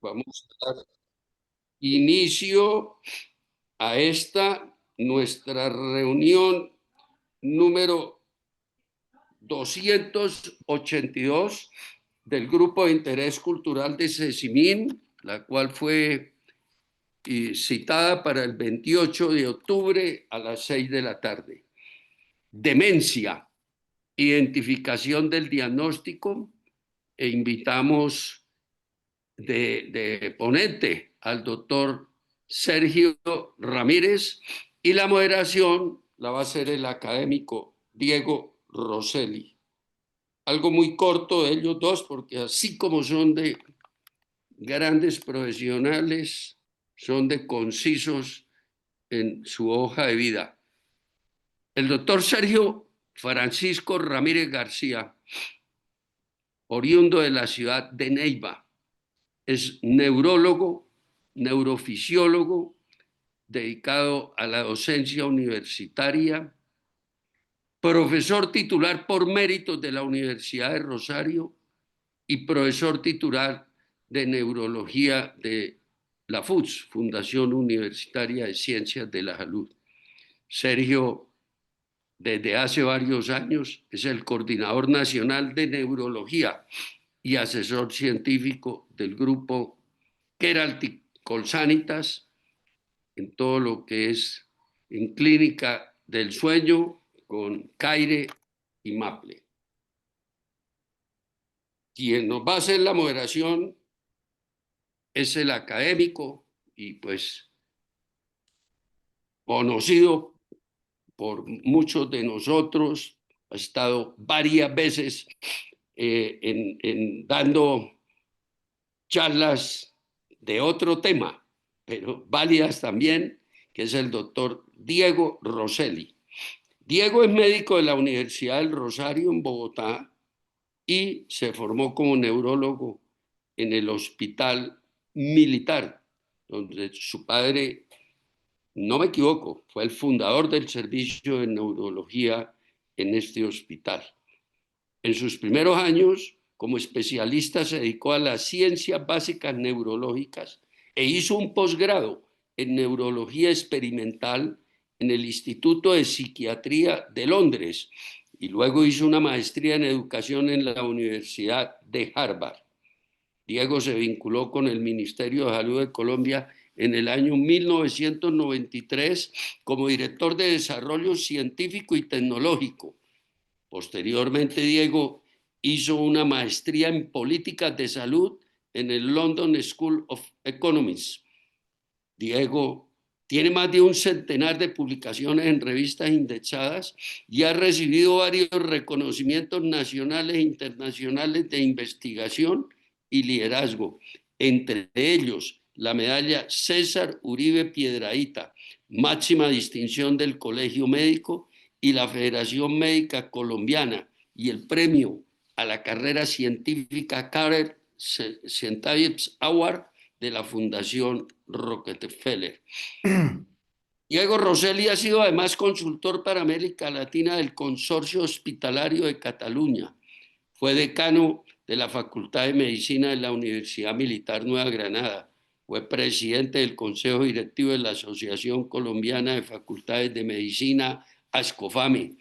Vamos a dar inicio a esta nuestra reunión número 282 del Grupo de Interés Cultural de Cecimín, la cual fue citada para el 28 de octubre a las 6 de la tarde. Demencia, identificación del diagnóstico, e invitamos de ponente al doctor Sergio Ramírez, y la moderación la va a hacer el académico Diego Rosselli. Algo muy corto de ellos dos, porque así como son de grandes profesionales, son de concisos en su hoja de vida. El doctor Sergio Francisco Ramírez García, oriundo de la ciudad de Neiva, es neurólogo, neurofisiólogo, dedicado a la docencia universitaria, profesor titular por méritos de la Universidad de Rosario y profesor titular de neurología de la FUCS, Fundación Universitaria de Ciencias de la Salud. Sergio, desde hace varios años, es el coordinador nacional de neurología y asesor científico del grupo Keralty Colsanitas en todo lo que es en clínica del sueño con Caire y Maple. Quien nos va a hacer la moderación es el académico y pues conocido por muchos de nosotros, ha estado varias veces dando charlas de otro tema, pero válidas también, que es el doctor Diego Rosselli. Diego es médico de la Universidad del Rosario en Bogotá y se formó como neurólogo en el Hospital Militar, donde su padre, no me equivoco, fue el fundador del servicio de neurología en este hospital. En sus primeros años, como especialista, se dedicó a las ciencias básicas neurológicas e hizo un posgrado en neurología experimental en el Instituto de Psiquiatría de Londres y luego hizo una maestría en educación en la Universidad de Harvard. Diego se vinculó con el Ministerio de Salud de Colombia en el año 1993 como director de Desarrollo Científico y Tecnológico. Posteriormente, Diego hizo una maestría en políticas de salud en el London School of Economics. Diego tiene más de un centenar de publicaciones en revistas indexadas y ha recibido varios reconocimientos nacionales e internacionales de investigación y liderazgo, entre ellos la medalla César Uribe Piedrahíta, máxima distinción del Colegio Médico y la Federación Médica Colombiana, y el premio a la carrera científica Carter Scientific Award de la Fundación Rockefeller. Diego Rosselli ha sido además consultor para América Latina del Consorcio Hospitalario de Cataluña. Fue decano de la Facultad de Medicina de la Universidad Militar Nueva Granada. Fue presidente del Consejo Directivo de la Asociación Colombiana de Facultades de Medicina, ASCOFAME.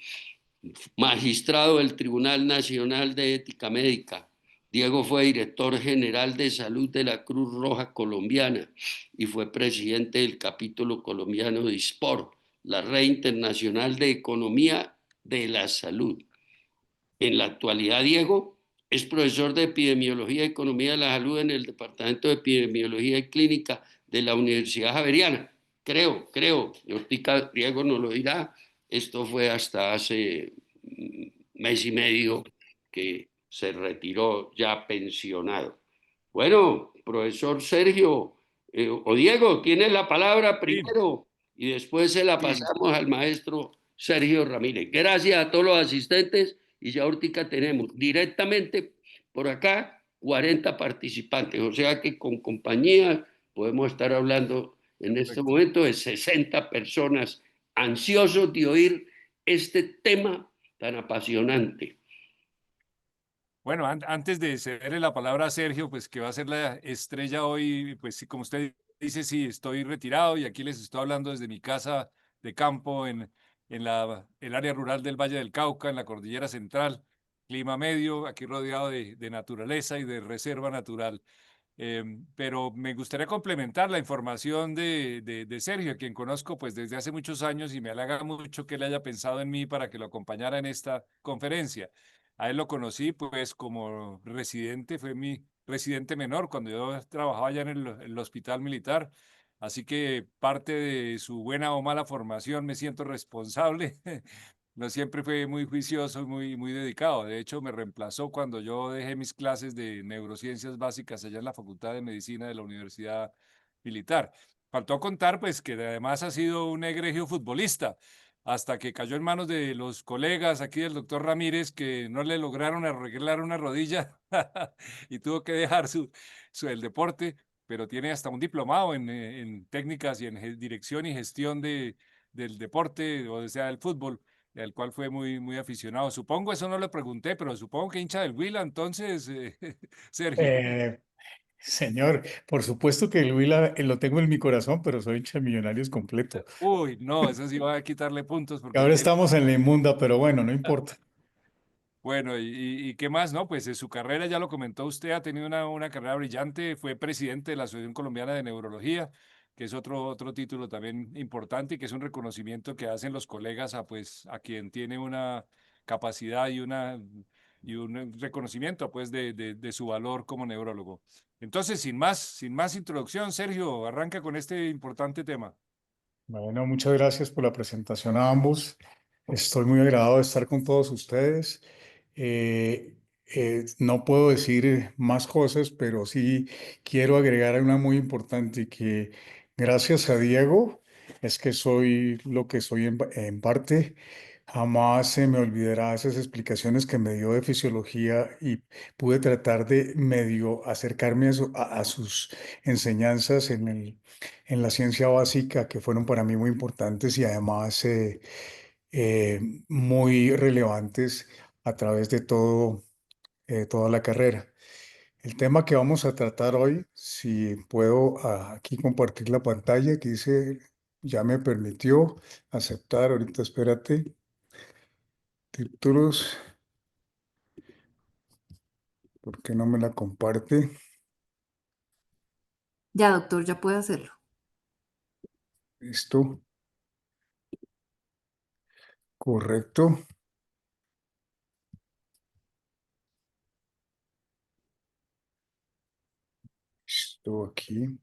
Magistrado del Tribunal Nacional de Ética Médica. Diego fue director general de salud de la Cruz Roja Colombiana y fue presidente del capítulo colombiano de ISPOR, la Red Internacional de Economía de la Salud. En la actualidad, Diego es profesor de Epidemiología y Economía de la Salud en el Departamento de Epidemiología y Clínica de la Universidad Javeriana. Creo, y ahorita Diego nos lo dirá, esto fue hasta hace mes y medio que se retiró ya pensionado. Bueno, profesor Sergio, o Diego, tiene la palabra primero y después se la pasamos al maestro Sergio Ramírez. Gracias a todos los asistentes y ya ahorita tenemos directamente por acá 40 participantes, o sea que con compañía podemos estar hablando en este momento de 60 personas ansiosos de oír este tema tan apasionante. Bueno, antes de cederle la palabra a Sergio, pues que va a ser la estrella hoy, pues sí, como usted dice, sí, estoy retirado y aquí les estoy hablando desde mi casa de campo en el área rural del Valle del Cauca, en la Cordillera Central, clima medio, aquí rodeado de naturaleza y de reserva natural. Pero me gustaría complementar la información de Sergio, a quien conozco pues desde hace muchos años y me halaga mucho que él haya pensado en mí para que lo acompañara en esta conferencia. A él lo conocí pues como residente, fue mi residente menor cuando yo trabajaba allá en el hospital militar. Así que parte de su buena o mala formación me siento responsable. No siempre fue muy juicioso y muy dedicado. De hecho, me reemplazó cuando yo dejé mis clases de neurociencias básicas allá en la Facultad de Medicina de la Universidad Militar. Faltó contar, pues, que además ha sido un egregio futbolista, hasta que cayó en manos de los colegas aquí del doctor Ramírez, que no le lograron arreglar una rodilla y tuvo que dejar el deporte, pero tiene hasta un diplomado en técnicas y en dirección y gestión del deporte, o sea, del fútbol el cual fue muy aficionado. Supongo, eso no le pregunté, pero supongo que hincha del Huila, entonces, Sergio. Eh, Señor, por supuesto que el Huila lo tengo en mi corazón, pero soy hincha de Millonarios completo. Uy, no, eso sí va a quitarle puntos Y porque ahora aquí el... estamos en la inmunda, pero bueno, no importa. Bueno, y qué más, ¿no? Pues su carrera, ya lo comentó usted, ha tenido una carrera brillante, fue presidente de la Asociación Colombiana de Neurología, que es otro título también importante y que es un reconocimiento que hacen los colegas a, pues, a quien tiene una capacidad y un reconocimiento, pues, de su valor como neurólogo. Entonces, sin más introducción, Sergio, arranca con este importante tema. Bueno, muchas gracias por la presentación a ambos. Estoy muy agradado de estar con todos ustedes. No puedo decir más cosas, pero sí quiero agregar una muy importante que gracias a Diego es que soy lo que soy en parte. Jamás se me olvidará esas explicaciones que me dio de fisiología y pude tratar de medio acercarme a sus enseñanzas en la ciencia básica que fueron para mí muy importantes y además muy relevantes a través de toda la carrera. El tema que vamos a tratar hoy, si puedo aquí compartir la pantalla que dice, ya me permitió aceptar, ahorita espérate, títulos, ¿por qué no me la comparte? Ya, doctor, ya puede hacerlo. Esto, correcto, esto aquí,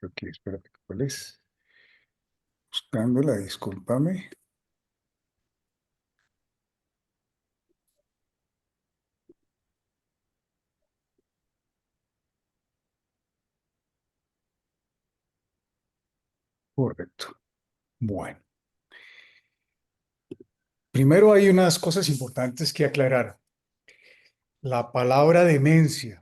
aquí, espérate, ¿cuál es? Buscándola, discúlpame. Correcto. Bueno, primero hay unas cosas importantes que aclarar. La palabra demencia,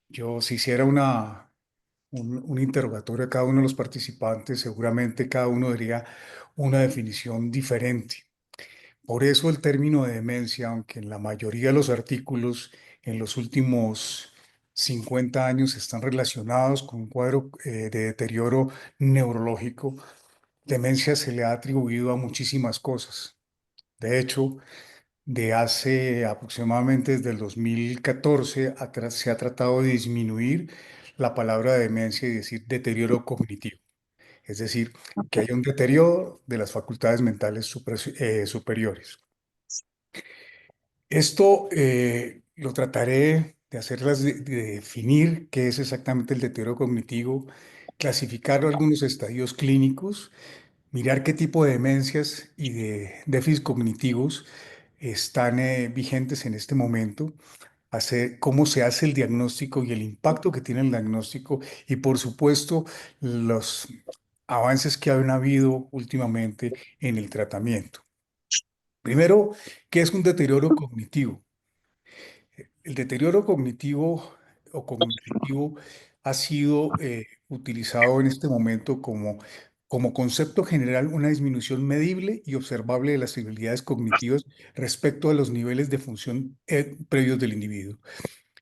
yo si hiciera un interrogatorio a cada uno de los participantes, seguramente cada uno diría una definición diferente. Por eso el término de demencia, aunque en la mayoría de los artículos en los últimos 50 años están relacionados con un cuadro de deterioro neurológico, demencia se le ha atribuido a muchísimas cosas. De hecho, de hace aproximadamente desde el 2014 se ha tratado de disminuir la palabra demencia y decir deterioro cognitivo. Es decir, que hay un deterioro de las facultades mentales superiores. Esto lo trataré de hacerlas, de definir qué es exactamente el deterioro cognitivo, clasificar algunos estadios clínicos, mirar qué tipo de demencias y de déficits cognitivos están vigentes en este momento, hacer cómo se hace el diagnóstico y el impacto que tiene el diagnóstico y por supuesto los avances que han habido últimamente en el tratamiento. Primero, ¿qué es un deterioro cognitivo? el deterioro cognitivo o cognitivo ha sido utilizado en este momento como concepto general una disminución medible y observable de las habilidades cognitivas respecto a los niveles de función previos del individuo.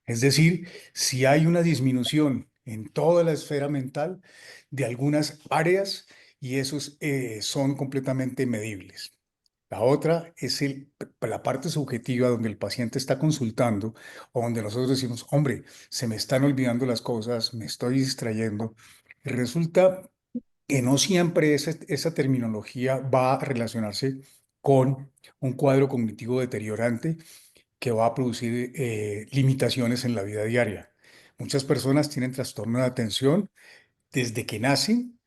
Es decir, si hay una disminución en toda la esfera mental de algunas áreas y esos son completamente medibles. La otra es la parte subjetiva donde el paciente está consultando o donde nosotros decimos, hombre, se me están olvidando las cosas, me estoy distrayendo. Y resulta que no siempre esa terminología va a relacionarse con un cuadro cognitivo deteriorante que va a producir limitaciones en la vida diaria. Muchas personas tienen trastorno de atención desde que nacen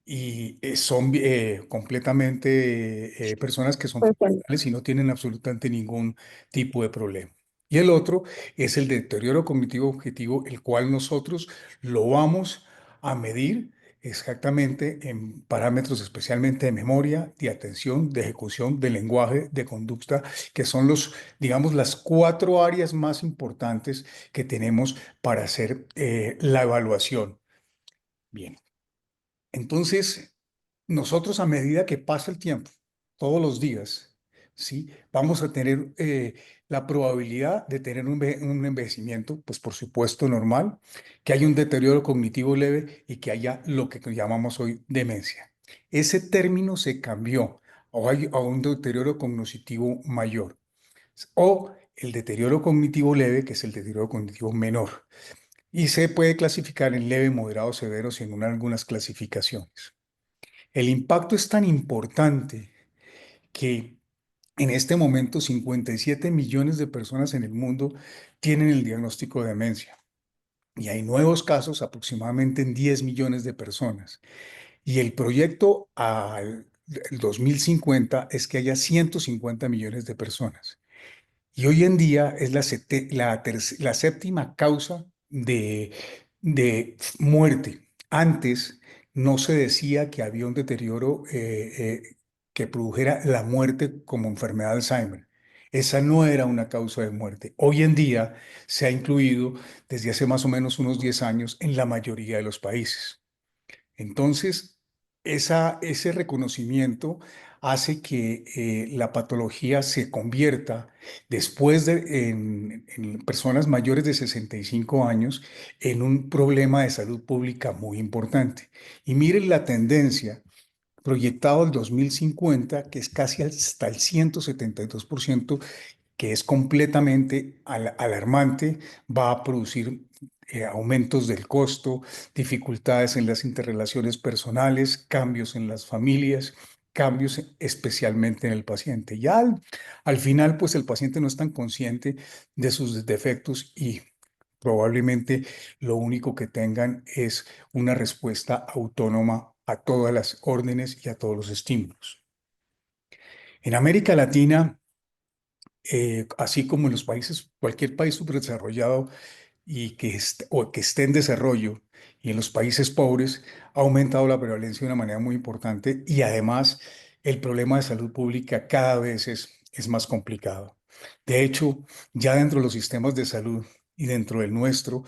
y son completamente personas que son funcionales y no tienen absolutamente ningún tipo de problema. Y el otro es el deterioro cognitivo objetivo, el cual nosotros lo vamos a medir exactamente en parámetros especialmente de memoria, de atención, de ejecución, de lenguaje, de conducta, que son digamos, las cuatro áreas más importantes que tenemos para hacer la evaluación. Bien. Entonces, nosotros a medida que pasa el tiempo, todos los días, ¿sí? Vamos a tener la probabilidad de tener un envejecimiento, pues por supuesto normal, que haya un deterioro cognitivo leve y que haya lo que llamamos hoy demencia. Ese término se cambió a un deterioro cognitivo mayor o el deterioro cognitivo leve, que es el deterioro cognitivo menor. Y se puede clasificar en leve, moderado, severo, según algunas clasificaciones. El impacto es tan importante que en este momento 57 millones de personas en el mundo tienen el diagnóstico de demencia y hay nuevos casos aproximadamente en 10 millones de personas. Y el proyecto al 2050 es que haya 150 millones de personas. Y hoy en día es la séptima causa de muerte. Antes no se decía que había un deterioro que produjera la muerte como enfermedad de Alzheimer. Esa no era una causa de muerte. Hoy en día se ha incluido desde hace más o menos unos 10 años en la mayoría de los países. Entonces, ese reconocimiento hace que la patología se convierta en personas mayores de 65 años en un problema de salud pública muy importante. Y miren la tendencia proyectado al 2050, que es casi hasta el 172%, que es completamente alarmante, va a producir aumentos del costo, dificultades en las interrelaciones personales, cambios en las familias, cambios especialmente en el paciente. Ya al final, pues el paciente no es tan consciente de sus defectos y probablemente lo único que tengan es una respuesta autónoma a todas las órdenes y a todos los estímulos. En América Latina, así como en los países, cualquier país subdesarrollado o que esté en desarrollo y en los países pobres, ha aumentado la prevalencia de una manera muy importante y además el problema de salud pública cada vez es más complicado. De hecho, ya dentro de los sistemas de salud y dentro del nuestro,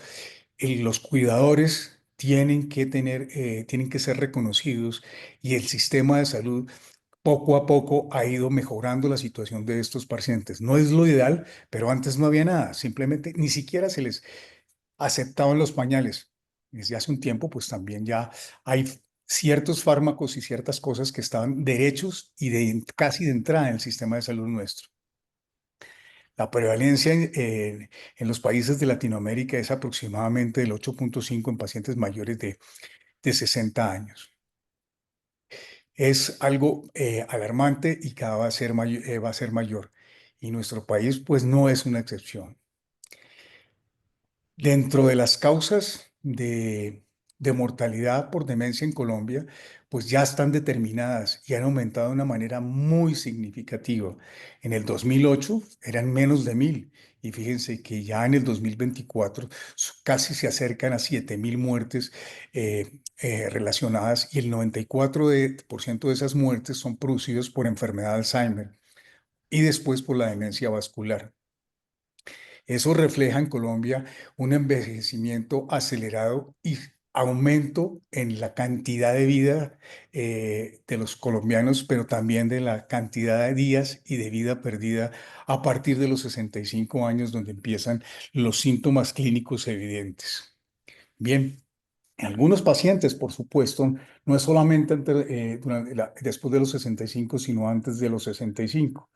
los cuidadores tienen que ser reconocidos y el sistema de salud poco a poco ha ido mejorando la situación de estos pacientes. No es lo ideal, pero antes no había nada, simplemente ni siquiera se les aceptaban los pañales. Desde hace un tiempo, pues también ya hay ciertos fármacos y ciertas cosas que estaban derechos y casi de entrada en el sistema de salud nuestro. La prevalencia en los países de Latinoamérica es aproximadamente del 8.5 en pacientes mayores de 60 años. Es algo alarmante y cada vez va a ser mayor. Y nuestro país, pues, no es una excepción. Dentro de las causas de mortalidad por demencia en Colombia, pues ya están determinadas y han aumentado de una manera muy significativa. En el 2008 eran menos de 1.000 y fíjense que ya en el 2024 casi se acercan a 7.000 muertes relacionadas y el 94% de esas muertes son producidas por enfermedad de Alzheimer y después por la demencia vascular. Eso refleja en Colombia un envejecimiento acelerado y aumento en la cantidad de vida de los colombianos, pero también de la cantidad de días y de vida perdida a partir de los 65 años, donde empiezan los síntomas clínicos evidentes. Bien. En algunos pacientes, por supuesto, no es solamente después de los 65, sino antes de los 65.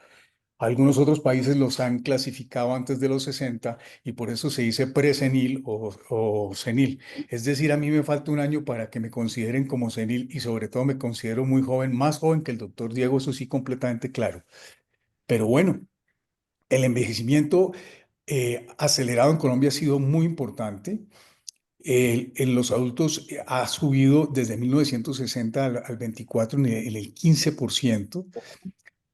Algunos otros países los han clasificado antes de los 60 y por eso se dice presenil o senil. Es decir, a mí me falta un año para que me consideren como senil y sobre todo me considero muy joven, más joven que el doctor Diego, eso sí, completamente claro. Pero bueno, el envejecimiento acelerado en Colombia ha sido muy importante. En los adultos ha subido desde 1960 al 24 en el 15%.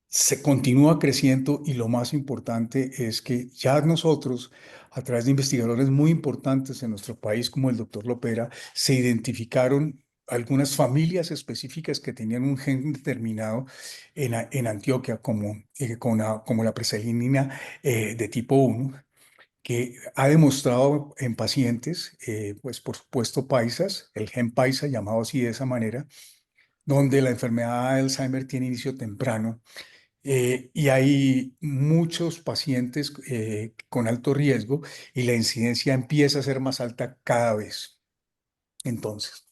Se continúa creciendo y lo más importante es que ya nosotros, a través de investigadores muy importantes en nuestro país, como el doctor Lopera, se identificaron algunas familias específicas que tenían un gen determinado en Antioquia, como la preselinina de tipo 1, que ha demostrado en pacientes, pues por supuesto paisas, el gen paisa llamado así de esa manera, donde la enfermedad de Alzheimer tiene inicio temprano y hay muchos pacientes con alto riesgo y la incidencia empieza a ser más alta cada vez. Entonces,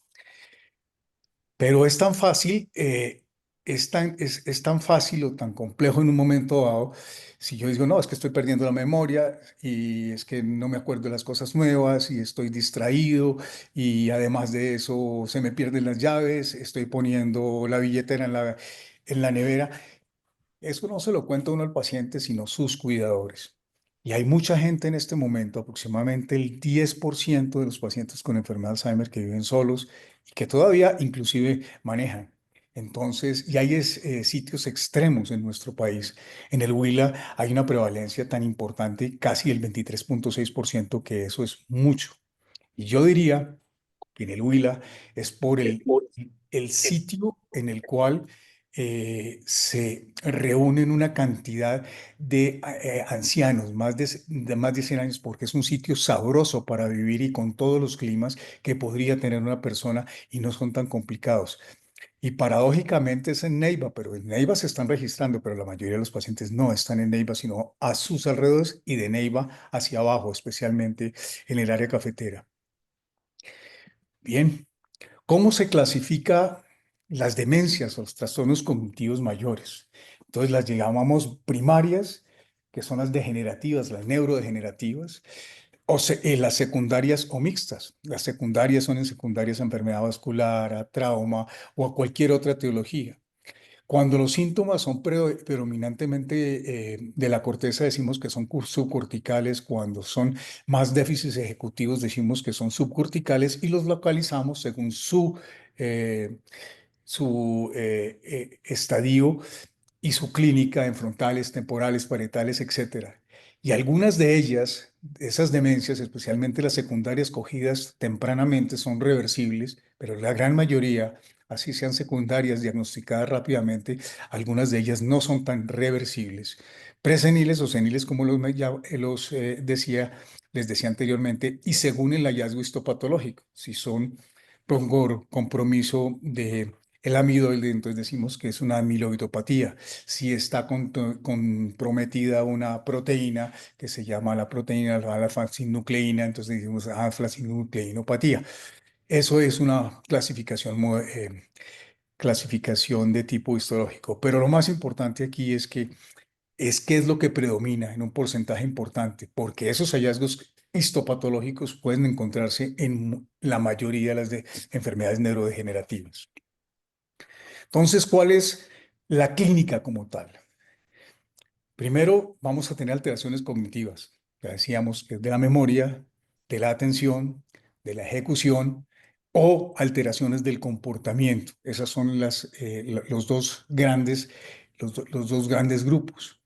pero es tan fácil, es tan fácil o tan complejo en un momento dado. Si yo digo, no, es que estoy perdiendo la memoria y es que no me acuerdo de las cosas nuevas y estoy distraído y además de eso se me pierden las llaves, estoy poniendo la billetera en la nevera. Eso no se lo cuenta uno al paciente, sino sus cuidadores. Y hay mucha gente en este momento, aproximadamente el 10% de los pacientes con enfermedad de Alzheimer que viven solos y que todavía inclusive manejan. Entonces, y hay sitios extremos en nuestro país. En el Huila hay una prevalencia tan importante, casi el 23,6%, que eso es mucho. Y yo diría que en el Huila es por el sitio en el cual se reúnen una cantidad de ancianos, más de 100 años, porque es un sitio sabroso para vivir y con todos los climas que podría tener una persona y no son tan complicados. Y paradójicamente es en Neiva, pero en Neiva se están registrando, pero la mayoría de los pacientes no están en Neiva, sino a sus alrededores y de Neiva hacia abajo, especialmente en el área cafetera. Bien. ¿Cómo se clasifica las demencias o los trastornos cognitivos mayores? Entonces las llamamos primarias, que son las degenerativas, las neurodegenerativas, las secundarias o mixtas. Las secundarias son en secundarias a enfermedad vascular, a trauma o a cualquier otra etiología. Cuando los síntomas son predominantemente de la corteza, decimos que son subcorticales. Cuando son más déficits ejecutivos, decimos que son subcorticales y los localizamos según su estadio y su clínica en frontales, temporales, parietales, etcétera. Y algunas de ellas, esas demencias, especialmente las secundarias cogidas tempranamente, son reversibles, pero la gran mayoría, así sean secundarias diagnosticadas rápidamente, algunas de ellas no son tan reversibles. Preseniles o seniles, como les decía anteriormente, y según el hallazgo histopatológico, si son por compromiso de el amiloide, entonces decimos que es una amiloidopatía. Si está comprometida una proteína que se llama la proteína alfa-sinucleína, entonces decimos alfa-sinucleinopatía. Eso es una clasificación de tipo histológico. Pero lo más importante aquí es qué es lo que predomina en un porcentaje importante, porque esos hallazgos histopatológicos pueden encontrarse en la mayoría de las enfermedades neurodegenerativas. Entonces, ¿cuál es la clínica como tal? Primero, vamos a tener alteraciones cognitivas. Ya decíamos que es de la memoria, de la atención, de la ejecución o alteraciones del comportamiento. Los dos grandes grupos.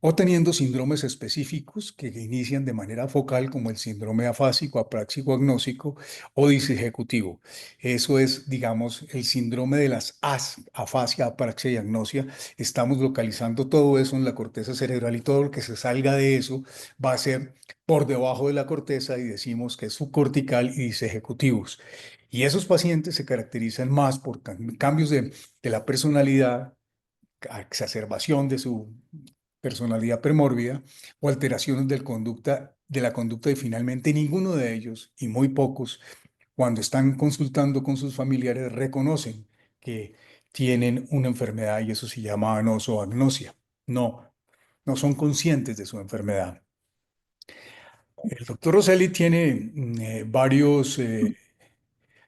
o teniendo síndromes específicos que inician de manera focal, como el síndrome afásico, apráxico, agnósico o disejecutivo. Eso es, digamos, el síndrome de las AS, afasia, apraxia y agnosia. Estamos localizando todo eso en la corteza cerebral y todo lo que se salga de eso va a ser por debajo de la corteza y decimos que es subcortical y disejecutivos. Y esos pacientes se caracterizan más por cambios de la personalidad, exacerbación de su personalidad premórbida o alteraciones de la conducta y finalmente ninguno de ellos, y muy pocos, cuando están consultando con sus familiares, reconocen que tienen una enfermedad y eso se llama anosoagnosia. No, no son conscientes de su enfermedad. El doctor Rosselli tiene varios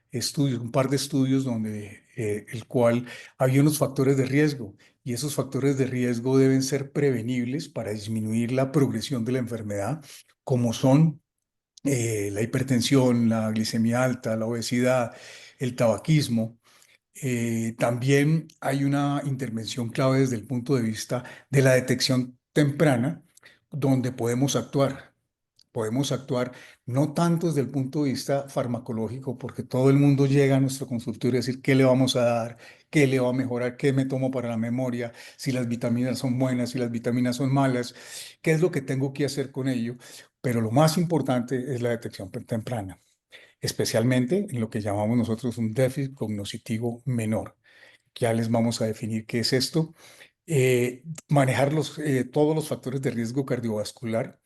estudios, un par de estudios donde el cual había unos factores de riesgo y esos factores de riesgo deben ser prevenibles para disminuir la progresión de la enfermedad, como son la hipertensión, la glicemia alta, la obesidad, el tabaquismo. También hay una intervención clave desde el punto de vista de la detección temprana, donde podemos actuar. Podemos actuar no tanto desde el punto de vista farmacológico, porque todo el mundo llega a nuestro consultorio a decir qué le vamos a dar, qué le va a mejorar, qué me tomo para la memoria, si las vitaminas son buenas, si las vitaminas son malas, qué es lo que tengo que hacer con ello. Pero lo más importante es la detección temprana, especialmente en lo que llamamos nosotros un déficit cognitivo menor. Ya les vamos a definir qué es esto. Manejar todos los factores de riesgo cardiovascular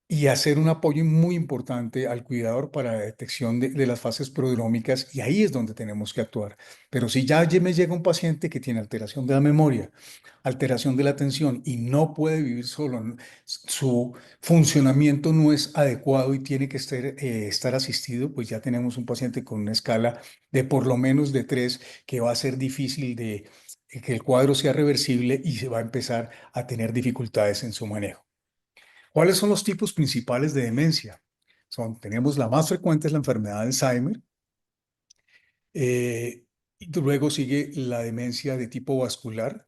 y hacer un apoyo muy importante al cuidador para la detección de las fases prodrómicas, y ahí es donde tenemos que actuar. Pero si ya me llega un paciente que tiene alteración de la memoria, alteración de la atención y no puede vivir solo, su funcionamiento no es adecuado y tiene que estar asistido, pues ya tenemos un paciente con una escala de por lo menos de 3 que va a ser difícil de que el cuadro sea reversible y se va a empezar a tener dificultades en su manejo. ¿Cuáles son los tipos principales de demencia? Tenemos la más frecuente es la enfermedad de Alzheimer, y luego sigue la demencia de tipo vascular,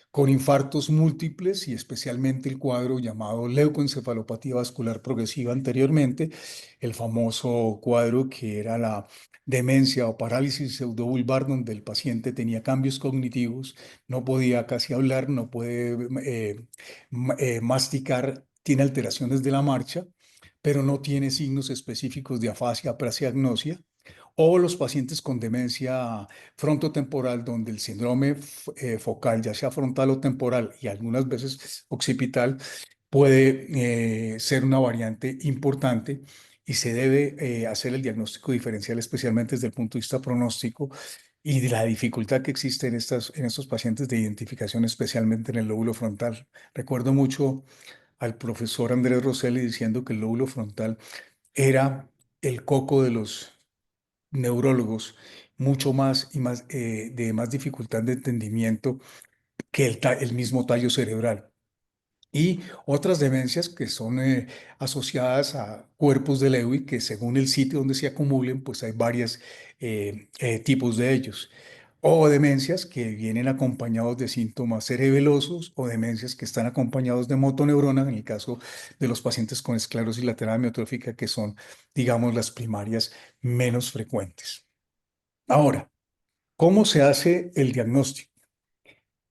con infartos múltiples y especialmente el cuadro llamado leucoencefalopatía vascular progresiva anteriormente, el famoso cuadro que era la demencia o parálisis pseudobulbar, donde el paciente tenía cambios cognitivos, no podía casi hablar, no puede masticar, tiene alteraciones de la marcha, pero no tiene signos específicos de afasia, apraxia, agnosia, o los pacientes con demencia frontotemporal, donde el síndrome focal, ya sea frontal o temporal y algunas veces occipital, puede ser una variante importante y se debe hacer el diagnóstico diferencial, especialmente desde el punto de vista pronóstico y de la dificultad que existe en estos pacientes de identificación, especialmente en el lóbulo frontal. Recuerdo mucho al profesor Andrés Rosselli diciendo que el lóbulo frontal era el coco de los neurólogos, mucho más y más de más dificultad de entendimiento que el mismo tallo cerebral. Y otras demencias que son asociadas a cuerpos de Lewy, que según el sitio donde se acumulen, pues hay varios tipos de ellos. O demencias que vienen acompañados de síntomas cerebelosos o demencias que están acompañados de motoneurona, en el caso de los pacientes con esclerosis lateral amiotrófica, que son, digamos, las primarias menos frecuentes. Ahora, ¿cómo se hace el diagnóstico?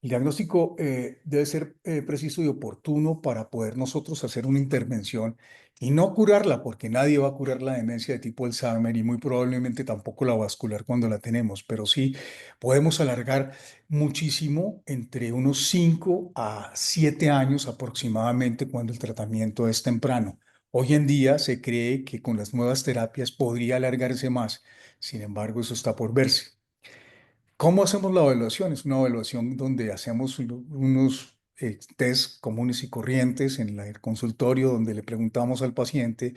El diagnóstico debe ser preciso y oportuno para poder nosotros hacer una intervención y no curarla, porque nadie va a curar la demencia de tipo Alzheimer y muy probablemente tampoco la vascular cuando la tenemos, pero sí podemos alargar muchísimo entre unos 5 a 7 años aproximadamente cuando el tratamiento es temprano. Hoy en día se cree que con las nuevas terapias podría alargarse más, sin embargo, eso está por verse. ¿Cómo hacemos la evaluación? Es una evaluación donde hacemos unos test comunes y corrientes en el consultorio, donde le preguntamos al paciente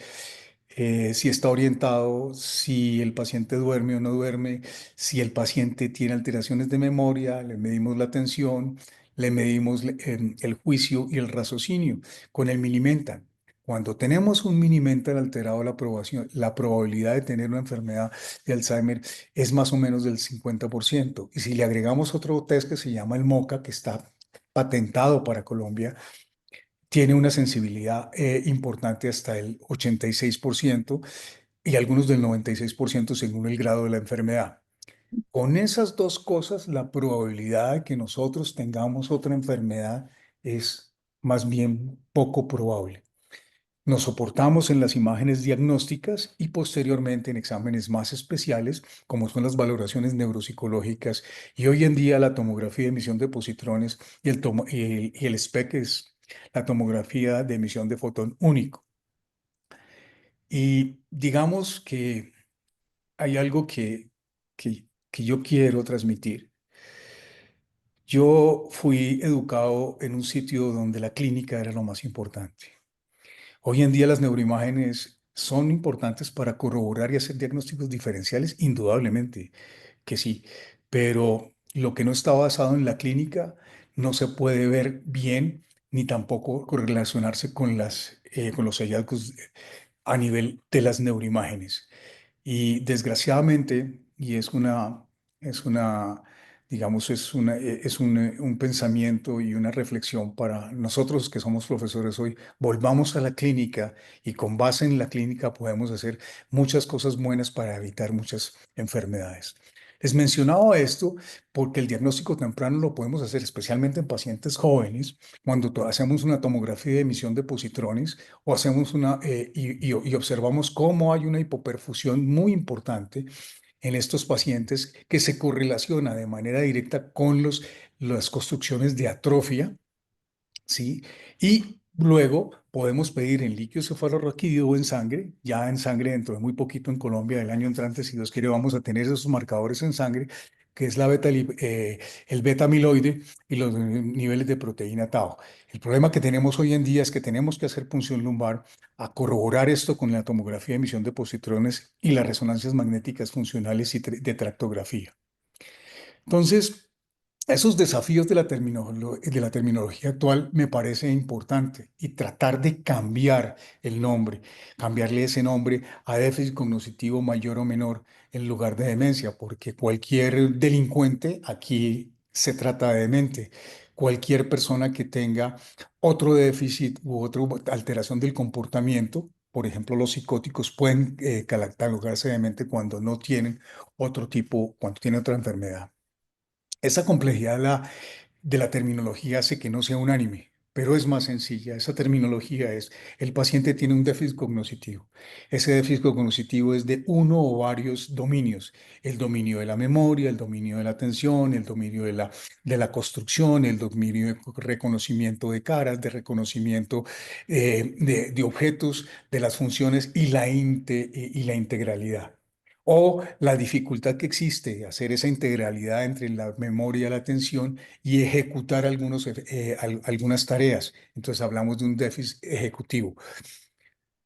si está orientado, si el paciente duerme o no duerme, si el paciente tiene alteraciones de memoria, le medimos la atención, le medimos el juicio y el raciocinio con el Minimental. Cuando tenemos un Minimental alterado, la probabilidad de tener una enfermedad de Alzheimer es más o menos del 50%. Y si le agregamos otro test que se llama el MOCA, que está patentado para Colombia, tiene una sensibilidad importante hasta el 86% y algunos del 96% según el grado de la enfermedad. Con esas dos cosas, la probabilidad de que nosotros tengamos otra enfermedad es más bien poco probable. Nos soportamos en las imágenes diagnósticas y posteriormente en exámenes más especiales, como son las valoraciones neuropsicológicas y hoy en día la tomografía de emisión de positrones y el SPEC, que es la tomografía de emisión de fotón único. Y digamos que hay algo que yo quiero transmitir. Yo fui educado en un sitio donde la clínica era lo más importante. Hoy en día las neuroimágenes son importantes para corroborar y hacer diagnósticos diferenciales, indudablemente que sí, pero lo que no está basado en la clínica no se puede ver bien ni tampoco correlacionarse con los hallazgos a nivel de las neuroimágenes. Y desgraciadamente, y digamos, es un pensamiento y una reflexión para nosotros que somos profesores hoy, volvamos a la clínica y con base en la clínica podemos hacer muchas cosas buenas para evitar muchas enfermedades. Les mencionaba esto porque el diagnóstico temprano lo podemos hacer especialmente en pacientes jóvenes cuando hacemos una tomografía de emisión de positrones o hacemos y observamos cómo hay una hipoperfusión muy importante en estos pacientes que se correlaciona de manera directa con las construcciones de atrofia, ¿sí? Y luego podemos pedir en líquido cefalorraquídeo o en sangre, ya en sangre dentro de muy poquito en Colombia, el año entrante, si Dios quiere, vamos a tener esos marcadores en sangre, que es el beta amiloide y los niveles de proteína tau. El problema que tenemos hoy en día es que tenemos que hacer punción lumbar a corroborar esto con la tomografía de emisión de positrones y las resonancias magnéticas funcionales y de tractografía. Entonces, esos desafíos de la terminología actual me parece importante y tratar de cambiar el nombre, cambiarle ese nombre a déficit cognitivo mayor o menor en lugar de demencia, porque cualquier delincuente aquí se trata de demente. Cualquier persona que tenga otro déficit u otra alteración del comportamiento, por ejemplo, los psicóticos pueden catalogarse de demente cuando no tienen cuando tienen otra enfermedad. Esa complejidad de la terminología hace que no sea unánime, pero es más sencilla. Esa terminología es, el paciente tiene un déficit cognitivo. Ese déficit cognitivo es de uno o varios dominios. El dominio de la memoria, el dominio de la atención, el dominio de la construcción, el dominio de reconocimiento de caras, de reconocimiento de objetos, de las funciones y la integralidad o la dificultad que existe de hacer esa integralidad entre la memoria, la atención y ejecutar algunas tareas. Entonces hablamos de un déficit ejecutivo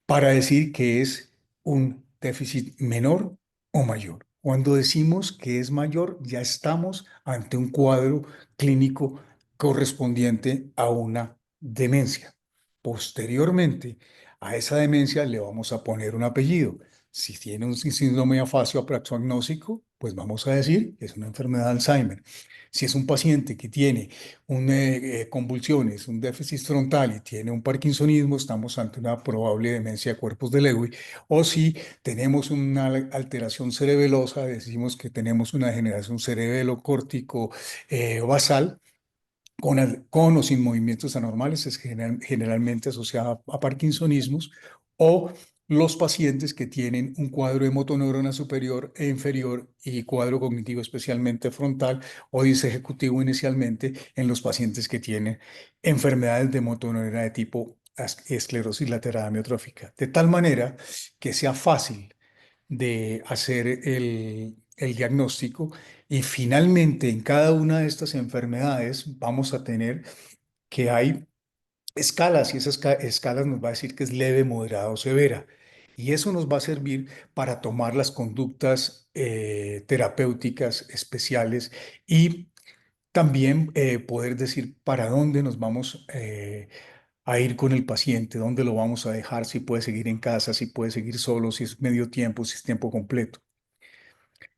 para decir que es un déficit menor o mayor. Cuando decimos que es mayor, ya estamos ante un cuadro clínico correspondiente a una demencia. Posteriormente, a esa demencia le vamos a poner un apellido. Si tiene un síndrome afasia-praxoagnóstico, pues vamos a decir que es una enfermedad de Alzheimer. Si es un paciente que tiene convulsiones, un déficit frontal y tiene un parkinsonismo, estamos ante una probable demencia de cuerpos de Lewy. O si tenemos una alteración cerebelosa, decimos que tenemos una degeneración cerebelo-córtico basal, con o sin movimientos anormales, es generalmente asociada a parkinsonismos, o los pacientes que tienen un cuadro de motoneurona superior e inferior y cuadro cognitivo especialmente frontal o disejecutivo inicialmente en los pacientes que tienen enfermedades de motoneurona de tipo esclerosis lateral amiotrófica, de tal manera que sea fácil de hacer el diagnóstico y finalmente en cada una de estas enfermedades vamos a tener que hay escalas y esas escalas nos va a decir que es leve, moderada o severa. Y eso nos va a servir para tomar las conductas terapéuticas especiales y también poder decir para dónde nos vamos a ir con el paciente, dónde lo vamos a dejar, si puede seguir en casa, si puede seguir solo, si es medio tiempo, si es tiempo completo.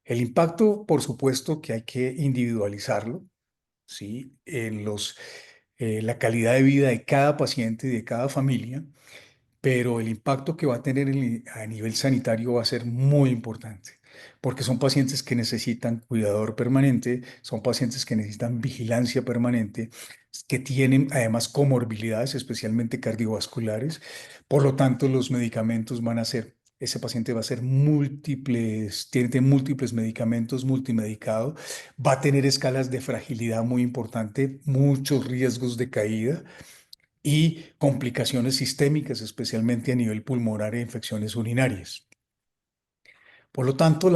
El impacto, por supuesto, que hay que individualizarlo, ¿sí? la calidad de vida de cada paciente y de cada familia, pero el impacto que va a tener a nivel sanitario va a ser muy importante, porque son pacientes que necesitan cuidador permanente, son pacientes que necesitan vigilancia permanente, que tienen además comorbilidades, especialmente cardiovasculares. Por lo tanto, los medicamentos van a ser, ese paciente va a ser múltiples, tiene múltiples medicamentos, multimedicado, va a tener escalas de fragilidad muy importante, muchos riesgos de caída y complicaciones sistémicas, especialmente a nivel pulmonar e infecciones urinarias. Por lo tanto,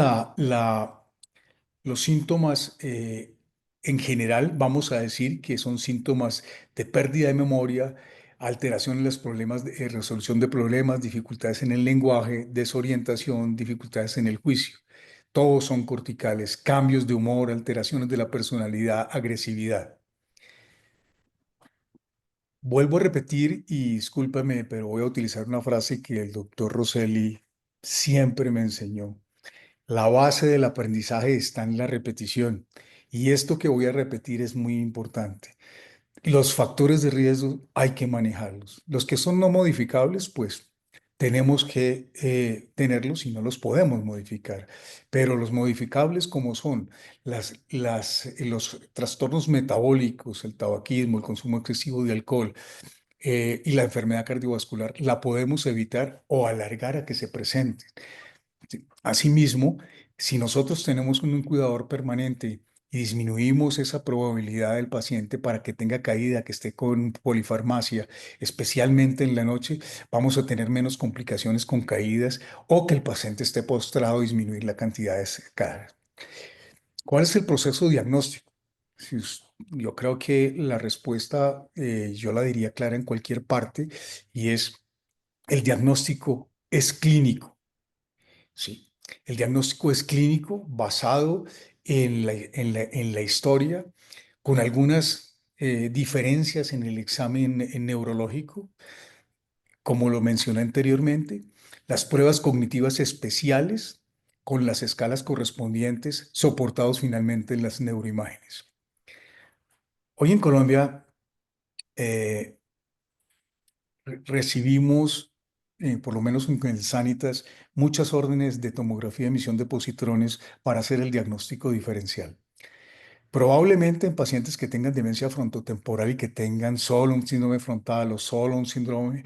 los síntomas en general, vamos a decir que son síntomas de pérdida de memoria, alteración en los problemas de resolución de problemas, dificultades en el lenguaje, desorientación, dificultades en el juicio. Todos son corticales, cambios de humor, alteraciones de la personalidad, agresividad. Vuelvo a repetir y discúlpame, pero voy a utilizar una frase que el doctor Rosselli siempre me enseñó. La base del aprendizaje está en la repetición y esto que voy a repetir es muy importante. Los factores de riesgo hay que manejarlos. Los que son no modificables, pues tenemos que tenerlos y no los podemos modificar. Pero los modificables como son los trastornos metabólicos, el tabaquismo, el consumo excesivo de alcohol, y la enfermedad cardiovascular la podemos evitar o alargar a que se presente. Sí. Asimismo, si nosotros tenemos un cuidador permanente y disminuimos esa probabilidad del paciente para que tenga caída, que esté con polifarmacia, especialmente en la noche, vamos a tener menos complicaciones con caídas o que el paciente esté postrado, disminuir la cantidad de caídas. ¿Cuál es el proceso diagnóstico? Yo creo que la respuesta yo la diría clara en cualquier parte y es el diagnóstico es clínico. Sí, el diagnóstico es clínico basado en la historia, con algunas diferencias en el examen neurológico, como lo mencioné anteriormente, las pruebas cognitivas especiales con las escalas correspondientes, soportados finalmente en las neuroimágenes. Hoy en Colombia eh, recibimos, por lo menos en el Sanitas, muchas órdenes de tomografía de emisión de positrones para hacer el diagnóstico diferencial. Probablemente en pacientes que tengan demencia frontotemporal y que tengan solo un síndrome frontal o solo un síndrome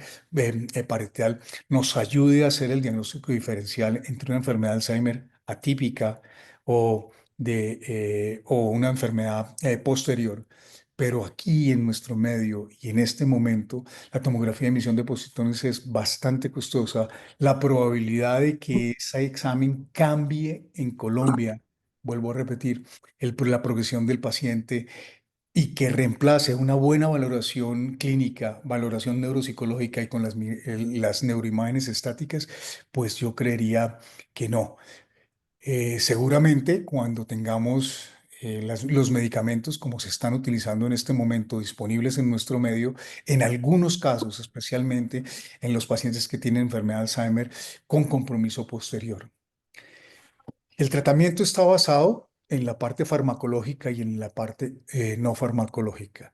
parietal, nos ayude a hacer el diagnóstico diferencial entre una enfermedad de Alzheimer atípica o una enfermedad posterior. Pero aquí en nuestro medio y en este momento, la tomografía de emisión de positrones es bastante costosa. La probabilidad de que ese examen cambie en Colombia, vuelvo a repetir, la progresión del paciente y que reemplace una buena valoración clínica, valoración neuropsicológica y con las neuroimágenes estáticas, pues yo creería que no. Seguramente cuando tengamos los medicamentos como se están utilizando en este momento disponibles en nuestro medio, en algunos casos, especialmente en los pacientes que tienen enfermedad de Alzheimer con compromiso posterior. El tratamiento está basado en la parte farmacológica y en la parte no farmacológica.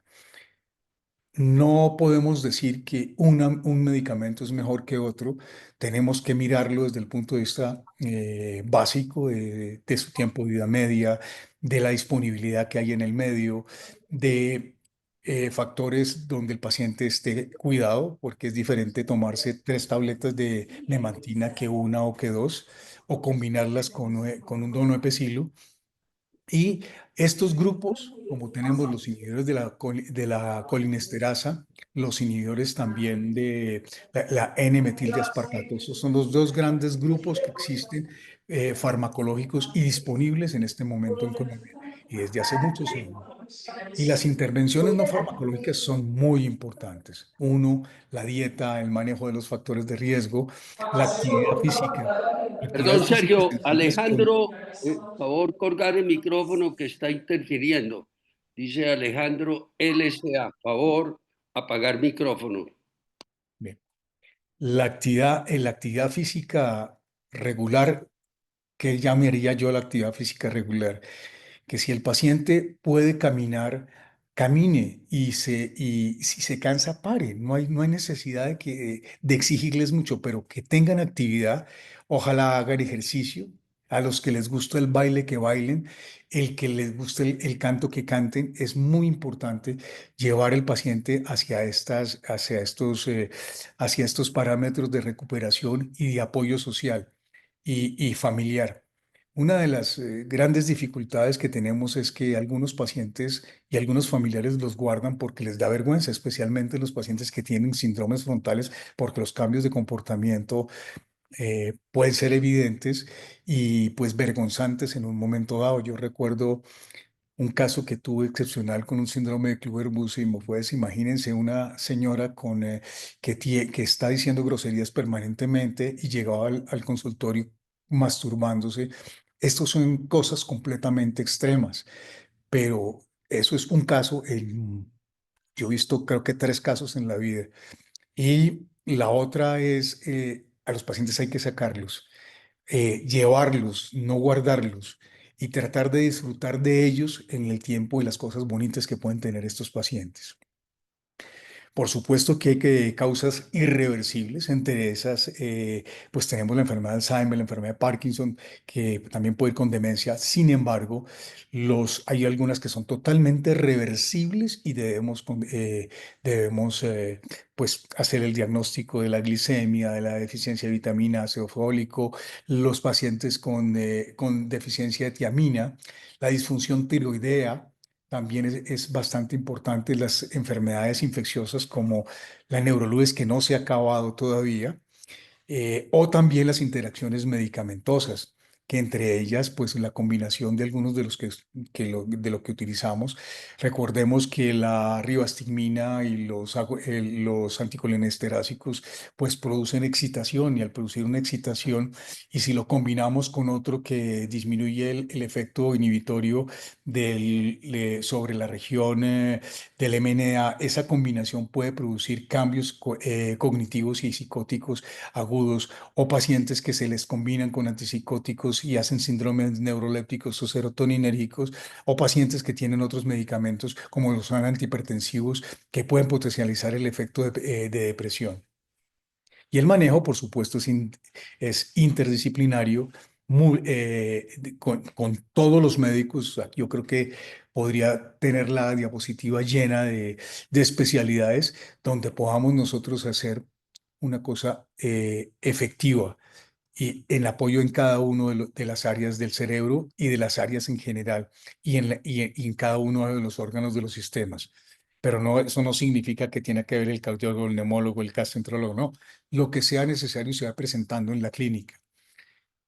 No podemos decir que un medicamento es mejor que otro. Tenemos que mirarlo desde el punto de vista básico de su tiempo de vida media, de la disponibilidad que hay en el medio, de factores donde el paciente esté cuidado, porque es diferente tomarse 3 tabletas de memantina que una o que dos, o combinarlas con un donoepecilo. Y estos grupos, como tenemos los inhibidores de la colinesterasa, los inhibidores también de la N-metildeaspartato, esos son los dos grandes grupos que existen farmacológicos y disponibles en este momento en Colombia y desde hace muchos años. Y las intervenciones no farmacológicas son muy importantes. Uno, la dieta, el manejo de los factores de riesgo, la actividad física. Perdón, Actividades físicas Sergio, sencillas con Alejandro, favor, colgar el micrófono que está interfiriendo. Dice Alejandro LSA, favor, apagar micrófono. bien, la actividad física regular, que llamaría yo la actividad física regular, que si el paciente puede caminar camine y si se cansa, pare. No hay necesidad de exigirles mucho, pero que tengan actividad. Ojalá hagan ejercicio. A los que les gusta el baile, que bailen. El que les guste el canto, que canten. Es muy importante llevar el paciente hacia estos parámetros de recuperación y de apoyo social y familiar. Una de las grandes dificultades que tenemos es que algunos pacientes y algunos familiares los guardan porque les da vergüenza, especialmente los pacientes que tienen síndromes frontales, porque los cambios de comportamiento pueden ser evidentes y pues vergonzantes en un momento dado. Yo recuerdo un caso que tuve excepcional con un síndrome de Kluver-Bucy. Pues imagínense una señora que está diciendo groserías permanentemente y llegaba al consultorio masturbándose. Estos son cosas completamente extremas, pero eso es un caso. Yo he visto creo que 3 casos en la vida. Y la otra es, a los pacientes hay que sacarlos, llevarlos, no guardarlos y tratar de disfrutar de ellos en el tiempo y las cosas bonitas que pueden tener estos pacientes. Por supuesto que hay causas irreversibles. Entre esas, pues tenemos la enfermedad de Alzheimer, la enfermedad de Parkinson, que también puede ir con demencia. Sin embargo, hay algunas que son totalmente reversibles y debemos pues, hacer el diagnóstico de la glicemia, de la deficiencia de vitamina, ácido fólico, los pacientes con deficiencia de tiamina, la disfunción tiroidea. También es bastante importante las enfermedades infecciosas como la neurolues, que no se ha acabado todavía, o también las interacciones medicamentosas, que entre ellas, pues la combinación de algunos de de lo que utilizamos. Recordemos que la ribastigmina y los anticolinesteráticos, pues producen excitación, y al producir una excitación, y si lo combinamos con otro que disminuye el efecto inhibitorio sobre la región del MNA, esa combinación puede producir cambios cognitivos y psicóticos agudos, o pacientes que se les combinan con antipsicóticos y hacen síndromes neurolépticos o serotoninérgicos, o pacientes que tienen otros medicamentos como los antihipertensivos que pueden potencializar el efecto de depresión. Y el manejo, por supuesto, es interdisciplinario, con todos los médicos. O sea, yo creo que podría tener la diapositiva llena de especialidades donde podamos nosotros hacer una cosa efectiva y en apoyo en cada uno de las áreas del cerebro y de las áreas en general y en cada uno de los órganos de los sistemas. Pero no, eso no significa que tiene que ver el cardiólogo, el neumólogo, el gastroenterólogo, no. Lo que sea necesario se va presentando en la clínica.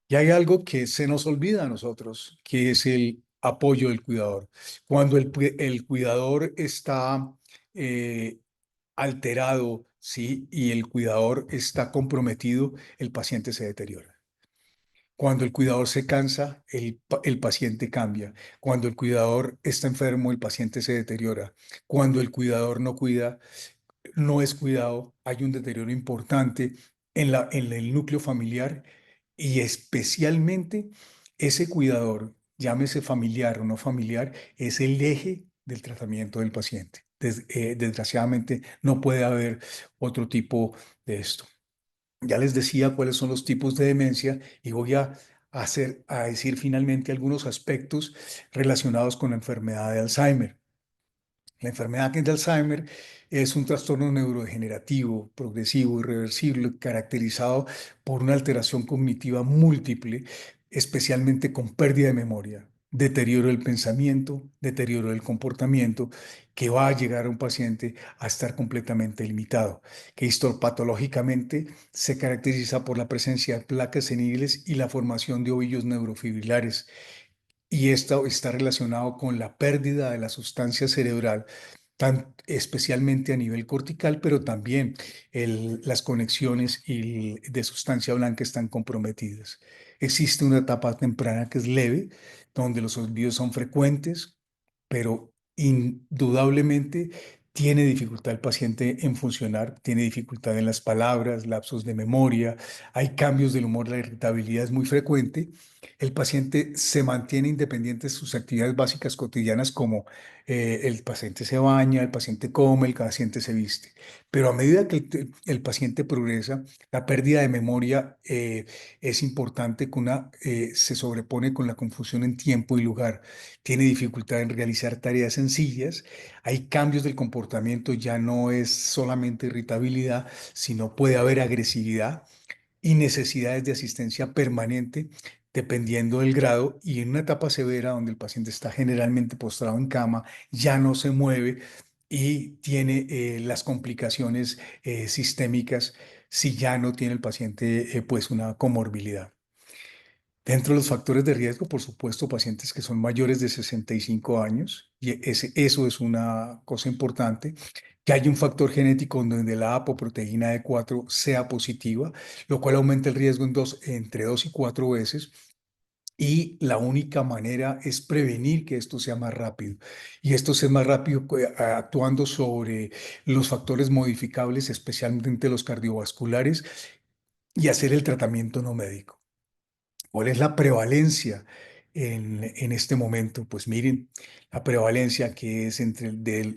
Y hay algo que se nos olvida a nosotros, que es el apoyo del cuidador. Cuando el cuidador está eh, alterado, ¿sí? Y el cuidador está comprometido, el paciente se deteriora. Cuando el cuidador se cansa, el paciente cambia. Cuando el cuidador está enfermo, el paciente se deteriora. Cuando el cuidador no cuida, no es cuidado, hay un deterioro importante en el núcleo familiar, y especialmente ese cuidador, llámese familiar o no familiar, es el eje del tratamiento del paciente. Desgraciadamente no puede haber otro tipo de esto. Ya les decía cuáles son los tipos de demencia, y voy a decir finalmente algunos aspectos relacionados con la enfermedad de Alzheimer. La enfermedad de Alzheimer es un trastorno neurodegenerativo, progresivo, irreversible, caracterizado por una alteración cognitiva múltiple, especialmente con pérdida de memoria, deterioro del pensamiento, deterioro del comportamiento, que va a llegar a un paciente a estar completamente limitado, que histopatológicamente se caracteriza por la presencia de placas seniles y la formación de ovillos neurofibrilares, y esto está relacionado con la pérdida de la sustancia cerebral, especialmente a nivel cortical, pero también las conexiones de sustancia blanca están comprometidas. Existe una etapa temprana que es leve, donde los olvidos son frecuentes, pero indudablemente tiene dificultad el paciente en funcionar, tiene dificultad en las palabras, lapsos de memoria, hay cambios del humor, la irritabilidad es muy frecuente. El paciente se mantiene independiente de sus actividades básicas cotidianas como el paciente se baña, el paciente come, el paciente se viste. Pero a medida que el paciente progresa, la pérdida de memoria es importante, se sobrepone con la confusión en tiempo y lugar, tiene dificultad en realizar tareas sencillas, hay cambios del comportamiento, ya no es solamente irritabilidad, sino puede haber agresividad y necesidades de asistencia permanente dependiendo del grado, y en una etapa severa donde el paciente está generalmente postrado en cama, ya no se mueve y tiene las complicaciones sistémicas si ya no tiene el paciente pues una comorbilidad. Dentro de los factores de riesgo, por supuesto, pacientes que son mayores de 65 años, y eso es una cosa importante, que hay un factor genético donde la apoproteína E4 sea positiva, lo cual aumenta el riesgo entre 2 y 4 veces, y la única manera es prevenir que esto sea más rápido. Y esto sea más rápido actuando sobre los factores modificables, especialmente los cardiovasculares, y hacer el tratamiento no médico. ¿Cuál es la prevalencia en este momento? Pues miren, la prevalencia que es entre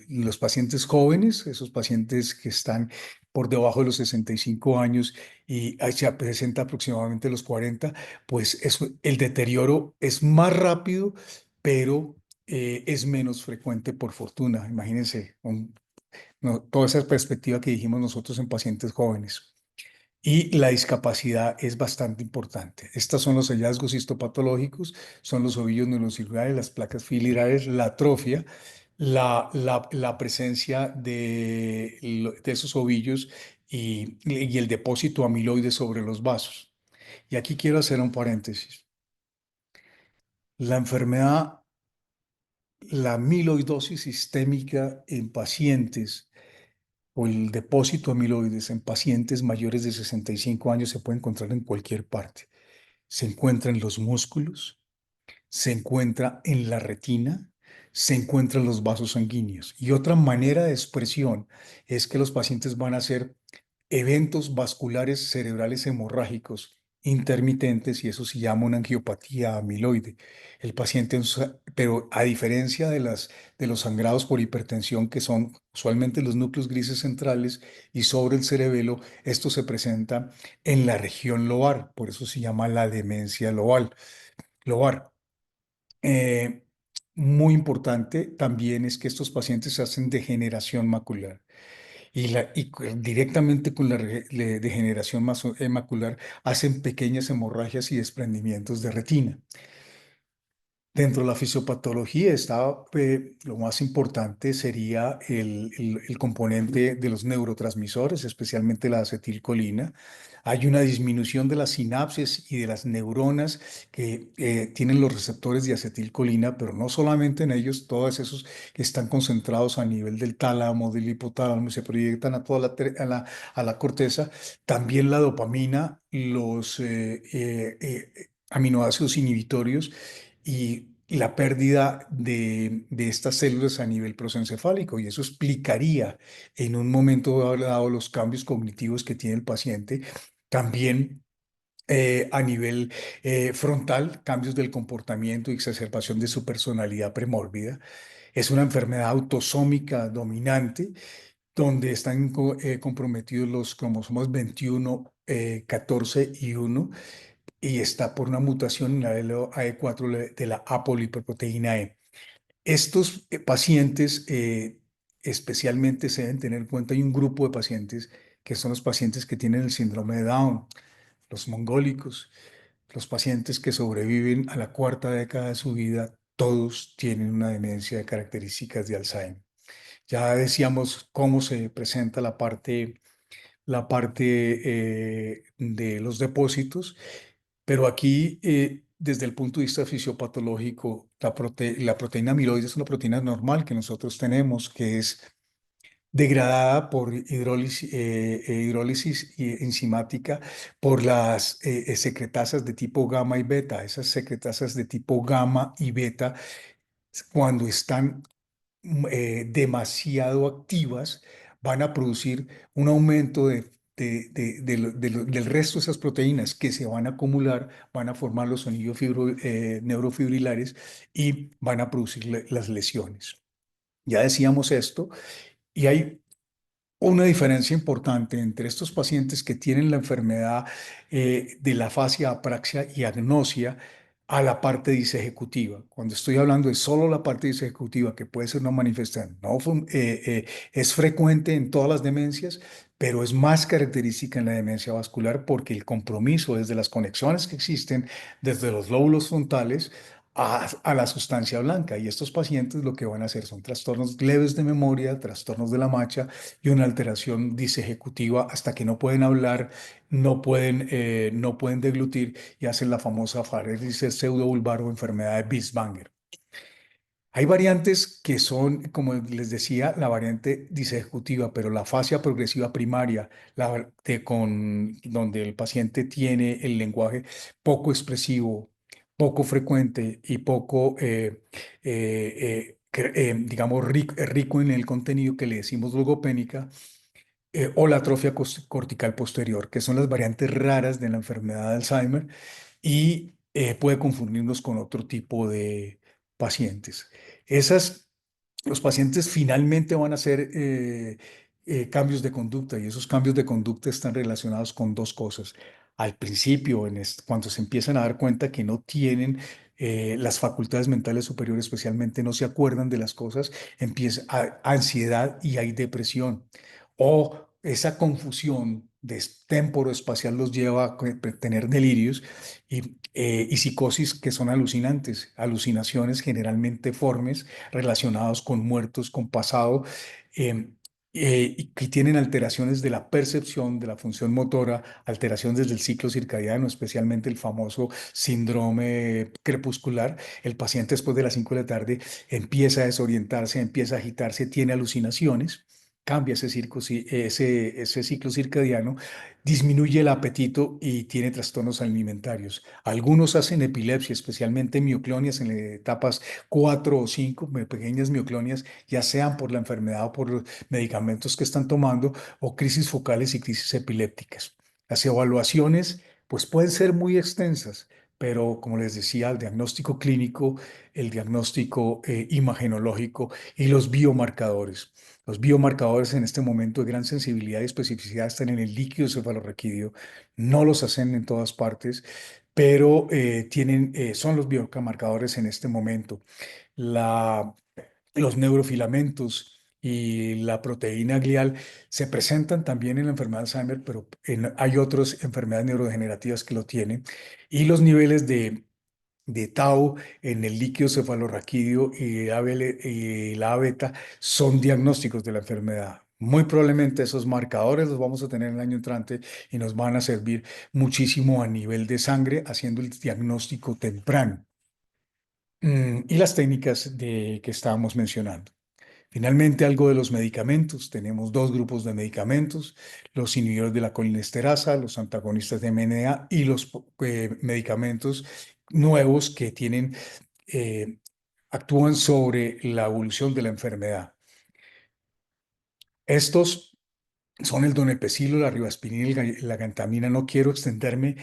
los pacientes jóvenes, esos pacientes que están por debajo de los 65 años y se presenta aproximadamente los 40, pues el deterioro es más rápido, pero es menos frecuente por fortuna. Imagínense toda esa perspectiva que dijimos nosotros en pacientes jóvenes. Y la discapacidad es bastante importante. Estos son los hallazgos histopatológicos, son los ovillos neurocirculares, las placas filigrares, la atrofia, la presencia de esos ovillos y el depósito amiloide sobre los vasos. Y aquí quiero hacer un paréntesis. La enfermedad, la amiloidosis sistémica en pacientes o el depósito de amiloides en pacientes mayores de 65 años se puede encontrar en cualquier parte. Se encuentra en los músculos, se encuentra en la retina, se encuentra en los vasos sanguíneos. Y otra manera de expresión es que los pacientes van a hacer eventos vasculares cerebrales hemorrágicos intermitentes, y eso se llama una angiopatía amiloide. El paciente, pero a diferencia de los sangrados por hipertensión, que son usualmente los núcleos grises centrales y sobre el cerebelo, esto se presenta en la región lobar, por eso se llama la demencia lobar. Eh, Muy importante también es que estos pacientes hacen degeneración macular. Directamente con la degeneración macular hacen pequeñas hemorragias y desprendimientos de retina. Dentro de la fisiopatología lo más importante sería el componente de los neurotransmisores, especialmente la acetilcolina. Hay una disminución de las sinapsis y de las neuronas que tienen los receptores de acetilcolina, pero no solamente en ellos, todos esos que están concentrados a nivel del tálamo, del hipotálamo, y se proyectan a toda a la corteza. También la dopamina, los aminoácidos inhibitorios y la pérdida de estas células a nivel prosencefálico, y eso explicaría en un momento dado los cambios cognitivos que tiene el paciente. También a nivel frontal, cambios del comportamiento y exacerbación de su personalidad premórbida. Es una enfermedad autosómica dominante donde están comprometidos los cromosomos 21, 14 y 1, y está por una mutación en la AE4 de la apolipoproteína E. Estos pacientes especialmente se deben tener en cuenta. Hay un grupo de pacientes que son los pacientes que tienen el síndrome de Down, los mongólicos, los pacientes que sobreviven a la cuarta década de su vida, todos tienen una demencia de características de Alzheimer. Ya decíamos cómo se presenta la parte de los depósitos, pero aquí, desde el punto de vista fisiopatológico, la proteína amiloide es una proteína normal que nosotros tenemos, que es degradada por hidrólisis enzimática por las secretasas de tipo gamma y beta. Esas secretasas de tipo gamma y beta, cuando están demasiado activas, van a producir un aumento del resto de esas proteínas que se van a acumular, van a formar los anillos neurofibrilares y van a producir las lesiones. Ya decíamos esto, y hay una diferencia importante entre estos pacientes que tienen la enfermedad de la fascia apraxia y agnosia a la parte disejecutiva. Cuando estoy hablando de solo la parte disejecutiva, que puede ser una manifestación, no, es frecuente en todas las demencias, pero es más característica en la demencia vascular porque el compromiso desde las conexiones que existen desde los lóbulos frontales a la sustancia blanca. Y estos pacientes lo que van a hacer son trastornos leves de memoria, trastornos de la macha y una alteración disejecutiva hasta que no pueden hablar, no pueden deglutir y hacen la famosa parálisis pseudovulvar o enfermedad de Binswanger. Hay variantes que son, como les decía, la variante disejecutiva, pero la fascia progresiva primaria, donde el paciente tiene el lenguaje poco expresivo, poco frecuente y poco, digamos, rico en el contenido que le decimos logopénica, o la atrofia cortical posterior, que son las variantes raras de la enfermedad de Alzheimer y puede confundirnos con otro tipo de pacientes. Esas, los pacientes finalmente van a hacer cambios de conducta y esos cambios de conducta están relacionados con dos cosas. Al principio, cuando se empiezan a dar cuenta que no tienen las facultades mentales superiores, especialmente no se acuerdan de las cosas, empieza ansiedad y hay depresión. O esa confusión de temporo-espacial los lleva a tener delirios y psicosis que son alucinantes, alucinaciones generalmente formes relacionados con muertos, con pasado, eh, y que tienen alteraciones de la percepción, de la función motora, alteraciones del ciclo circadiano, especialmente el famoso síndrome crepuscular. El paciente después de las 5 de la tarde empieza a desorientarse, empieza a agitarse, tiene alucinaciones, cambia ese ciclo circadiano, disminuye el apetito y tiene trastornos alimentarios. Algunos hacen epilepsia, especialmente mioclonias en etapas 4 o 5, pequeñas mioclonias, ya sean por la enfermedad o por los medicamentos que están tomando, o crisis focales y crisis epilépticas. Las evaluaciones, pues pueden ser muy extensas, pero como les decía, el diagnóstico clínico, el diagnóstico imagenológico y los biomarcadores. Los biomarcadores en este momento de gran sensibilidad y especificidad están en el líquido cefalorraquídeo, no los hacen en todas partes, pero son los biomarcadores en este momento. La, los neurofilamentos y la proteína glial se presentan también en la enfermedad de Alzheimer, pero hay otras enfermedades neurodegenerativas que lo tienen. Y los niveles de tau en el líquido cefalorraquídeo y la A beta son diagnósticos de la enfermedad. Muy probablemente esos marcadores los vamos a tener en el año entrante y nos van a servir muchísimo a nivel de sangre, haciendo el diagnóstico temprano. Y las técnicas que estábamos mencionando. Finalmente, algo de los medicamentos. Tenemos dos grupos de medicamentos, los inhibidores de la colinesterasa, los antagonistas de MNA y los medicamentos nuevos que eh, actúan sobre la evolución de la enfermedad. Estos son el donepezilo, la ribaspinina y la gantamina. No quiero extenderme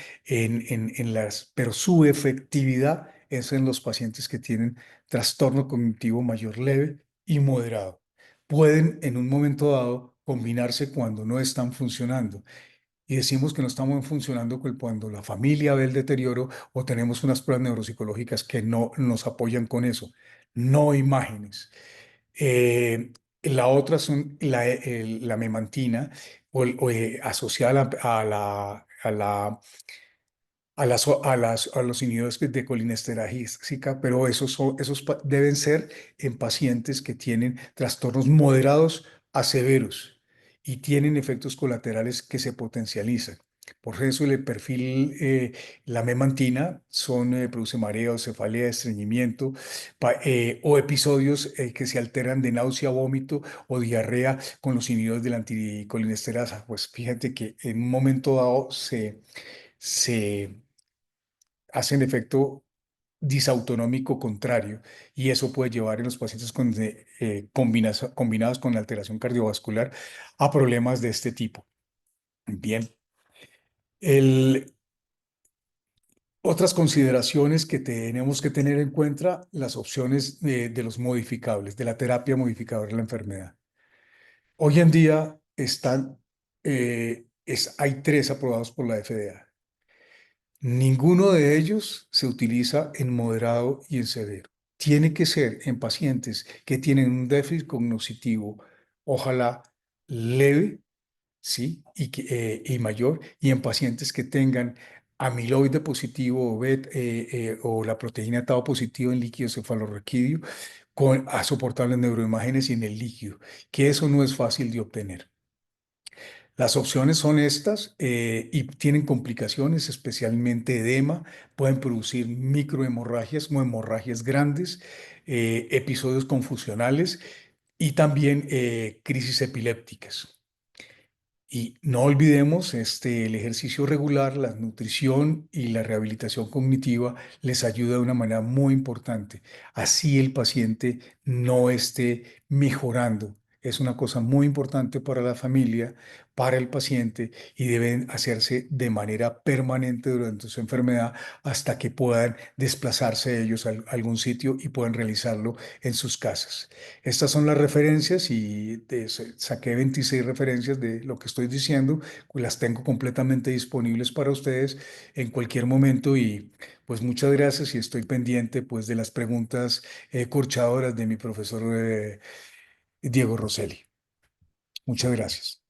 pero su efectividad es en los pacientes que tienen trastorno cognitivo mayor leve y moderado. Pueden en un momento dado combinarse cuando no están funcionando. Y decimos que no estamos funcionando cuando la familia ve el deterioro o tenemos unas pruebas neuropsicológicas que no nos apoyan con eso, no imágenes. Eh, la otra son la memantina asociada a los inhibidores de colinesterasa, pero deben ser en pacientes que tienen trastornos moderados a severos y tienen efectos colaterales que se potencializan. Por eso el perfil, la memantina produce mareos, cefalea, estreñimiento o episodios que se alteran de náusea, vómito o diarrea con los inhibidores de la anticolinesterasa. Pues fíjate que en un momento dado se hacen efecto disautonómico contrario, y eso puede llevar en los pacientes combinados con alteración cardiovascular a problemas de este tipo. Bien, el, otras consideraciones que tenemos que tener en cuenta, las opciones de los modificables, de la terapia modificadora de la enfermedad. Hoy en día hay 3 aprobados por la FDA. Ninguno de ellos se utiliza en moderado y en severo. Tiene que ser en pacientes que tienen un déficit cognitivo, ojalá leve, ¿sí? Y mayor, y en pacientes que tengan amiloide positivo o la proteína tau positivo en líquido cefalorraquídeo a soportables neuroimágenes y en el líquido, que eso no es fácil de obtener. Las opciones son estas y tienen complicaciones, especialmente edema, pueden producir microhemorragias o hemorragias grandes, episodios confusionales y también crisis epilépticas. Y no olvidemos, el ejercicio regular, la nutrición y la rehabilitación cognitiva les ayuda de una manera muy importante. Así el paciente no esté mejorando. Es una cosa muy importante para la familia, para el paciente y deben hacerse de manera permanente durante su enfermedad hasta que puedan desplazarse ellos a algún sitio y puedan realizarlo en sus casas. Estas son las referencias y saqué 26 referencias de lo que estoy diciendo, pues las tengo completamente disponibles para ustedes en cualquier momento y pues muchas gracias y estoy pendiente pues de las preguntas corchadoras de mi profesor Diego Rosselli. Muchas gracias.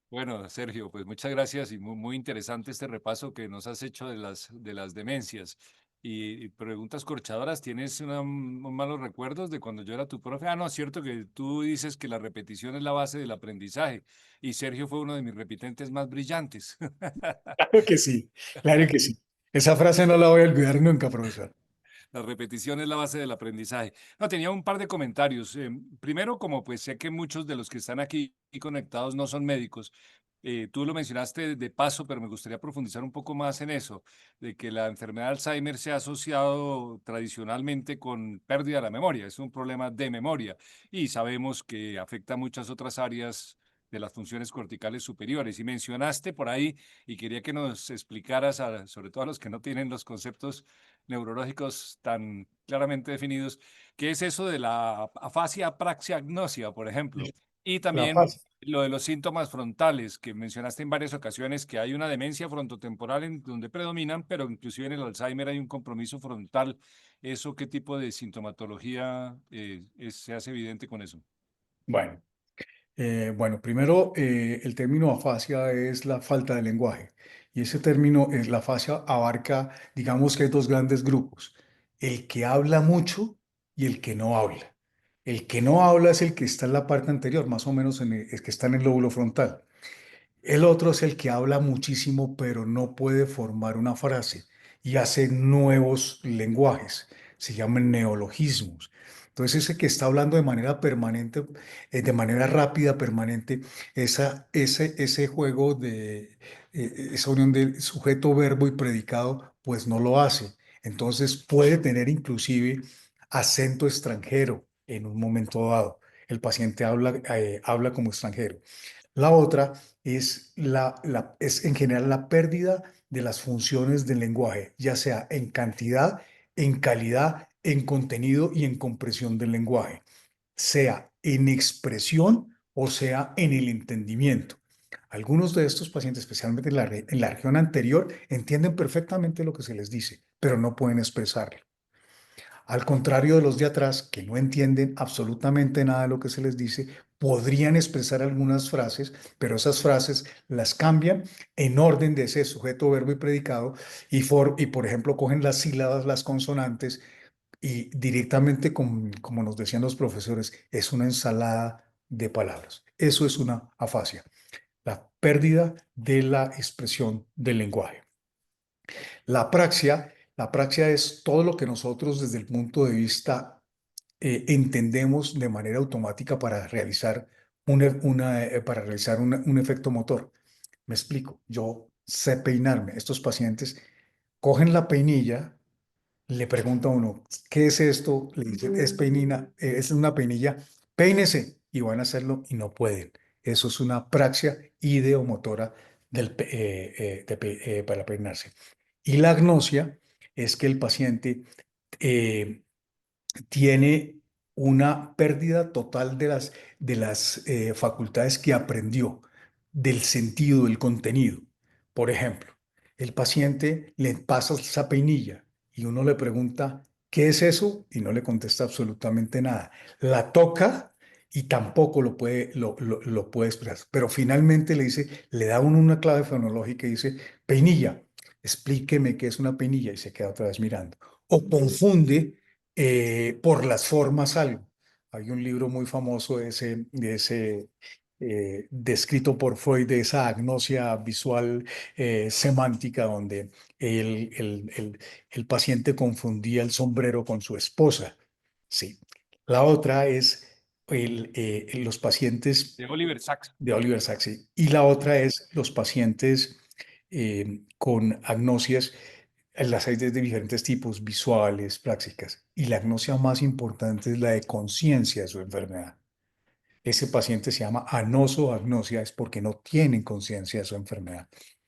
Bueno, Sergio, pues muchas gracias y muy interesante este repaso que nos has hecho de las demencias. Y preguntas corchadoras, ¿tienes malos recuerdos de cuando yo era tu profe? Ah, no, es cierto que tú dices que la repetición es la base del aprendizaje y Sergio fue uno de mis repitentes más brillantes. Claro que sí, claro que sí. Esa frase no la voy a olvidar nunca, profesor. La repetición es la base del aprendizaje. No, tenía un par de comentarios. Primero, como pues sé que muchos de los que están aquí conectados no son médicos, tú lo mencionaste de paso, pero me gustaría profundizar un poco más en eso, de que la enfermedad de Alzheimer se ha asociado tradicionalmente con pérdida de la memoria. Es un problema de memoria y sabemos que afecta a muchas otras áreas de las funciones corticales superiores. Y mencionaste por ahí, y quería que nos explicaras, sobre todo a los que no tienen los conceptos neurológicos tan claramente definidos, qué es eso de la afasia apraxiagnosia, por ejemplo, y La también fase. lo de los síntomas frontales, que mencionaste en varias ocasiones, que hay una demencia frontotemporal en donde predominan, pero inclusive en el Alzheimer hay un compromiso frontal. ¿Eso qué tipo de sintomatología se hace evidente con eso? Bueno. Bueno, primero, el término afasia es la falta de lenguaje. Y ese término, la afasia, abarca, digamos que hay 2 grandes grupos. El que habla mucho y el que no habla. El que no habla es el que está en la parte anterior, más o menos el que está en el lóbulo frontal. El otro es el que habla muchísimo, pero no puede formar una frase y hace nuevos lenguajes. Se llaman neologismos. Entonces, ese que está hablando de manera permanente, de manera rápida, permanente, ese juego esa unión de sujeto, verbo y predicado, pues no lo hace. Entonces, puede tener inclusive acento extranjero en un momento dado. El paciente habla como extranjero. La otra es en general la pérdida de las funciones del lenguaje, ya sea en cantidad, en calidad, en contenido y en compresión del lenguaje, sea en expresión o sea en el entendimiento. Algunos de estos pacientes, especialmente en la región anterior, entienden perfectamente lo que se les dice, pero no pueden expresarlo. Al contrario de los de atrás, que no entienden absolutamente nada de lo que se les dice, podrían expresar algunas frases, pero esas frases las cambian en orden de ese sujeto, verbo y predicado, y por ejemplo, cogen las sílabas, las consonantes, y directamente, como nos decían los profesores, es una ensalada de palabras. Eso es una afasia, la pérdida de la expresión del lenguaje. La praxia es todo lo que nosotros desde el punto de vista entendemos de manera automática para realizar un efecto motor. Me explico, yo sé peinarme. Estos pacientes cogen la peinilla le pregunta a uno, ¿qué es esto? Le dicen, es peinina, es una peinilla, peínese, y van a hacerlo y no pueden. Eso es una praxia ideomotora para peinarse. Y la agnosia es que el paciente eh, tiene una pérdida total de las facultades que aprendió, del sentido, del contenido. Por ejemplo, el paciente le pasa esa peinilla y uno le pregunta, ¿qué es eso? Y no le contesta absolutamente nada. La toca y tampoco lo puede expresar. Pero finalmente le dice, le da uno una clave fonológica y dice, peinilla, explíqueme qué es una peinilla y se queda otra vez mirando. O confunde por las formas algo. Hay un libro muy famoso descrito por Freud, de esa agnosia visual semántica, donde el paciente confundía el sombrero con su esposa. Sí. La otra es los pacientes De Oliver Sacks. de Oliver Sacks, sí. Y la otra es los pacientes con agnosias. Las hay de diferentes tipos, visuales, prácticas. Y la agnosia más importante es la de conciencia de su enfermedad. Ese paciente se llama anoso agnosia, es porque no tienen conciencia de su enfermedad.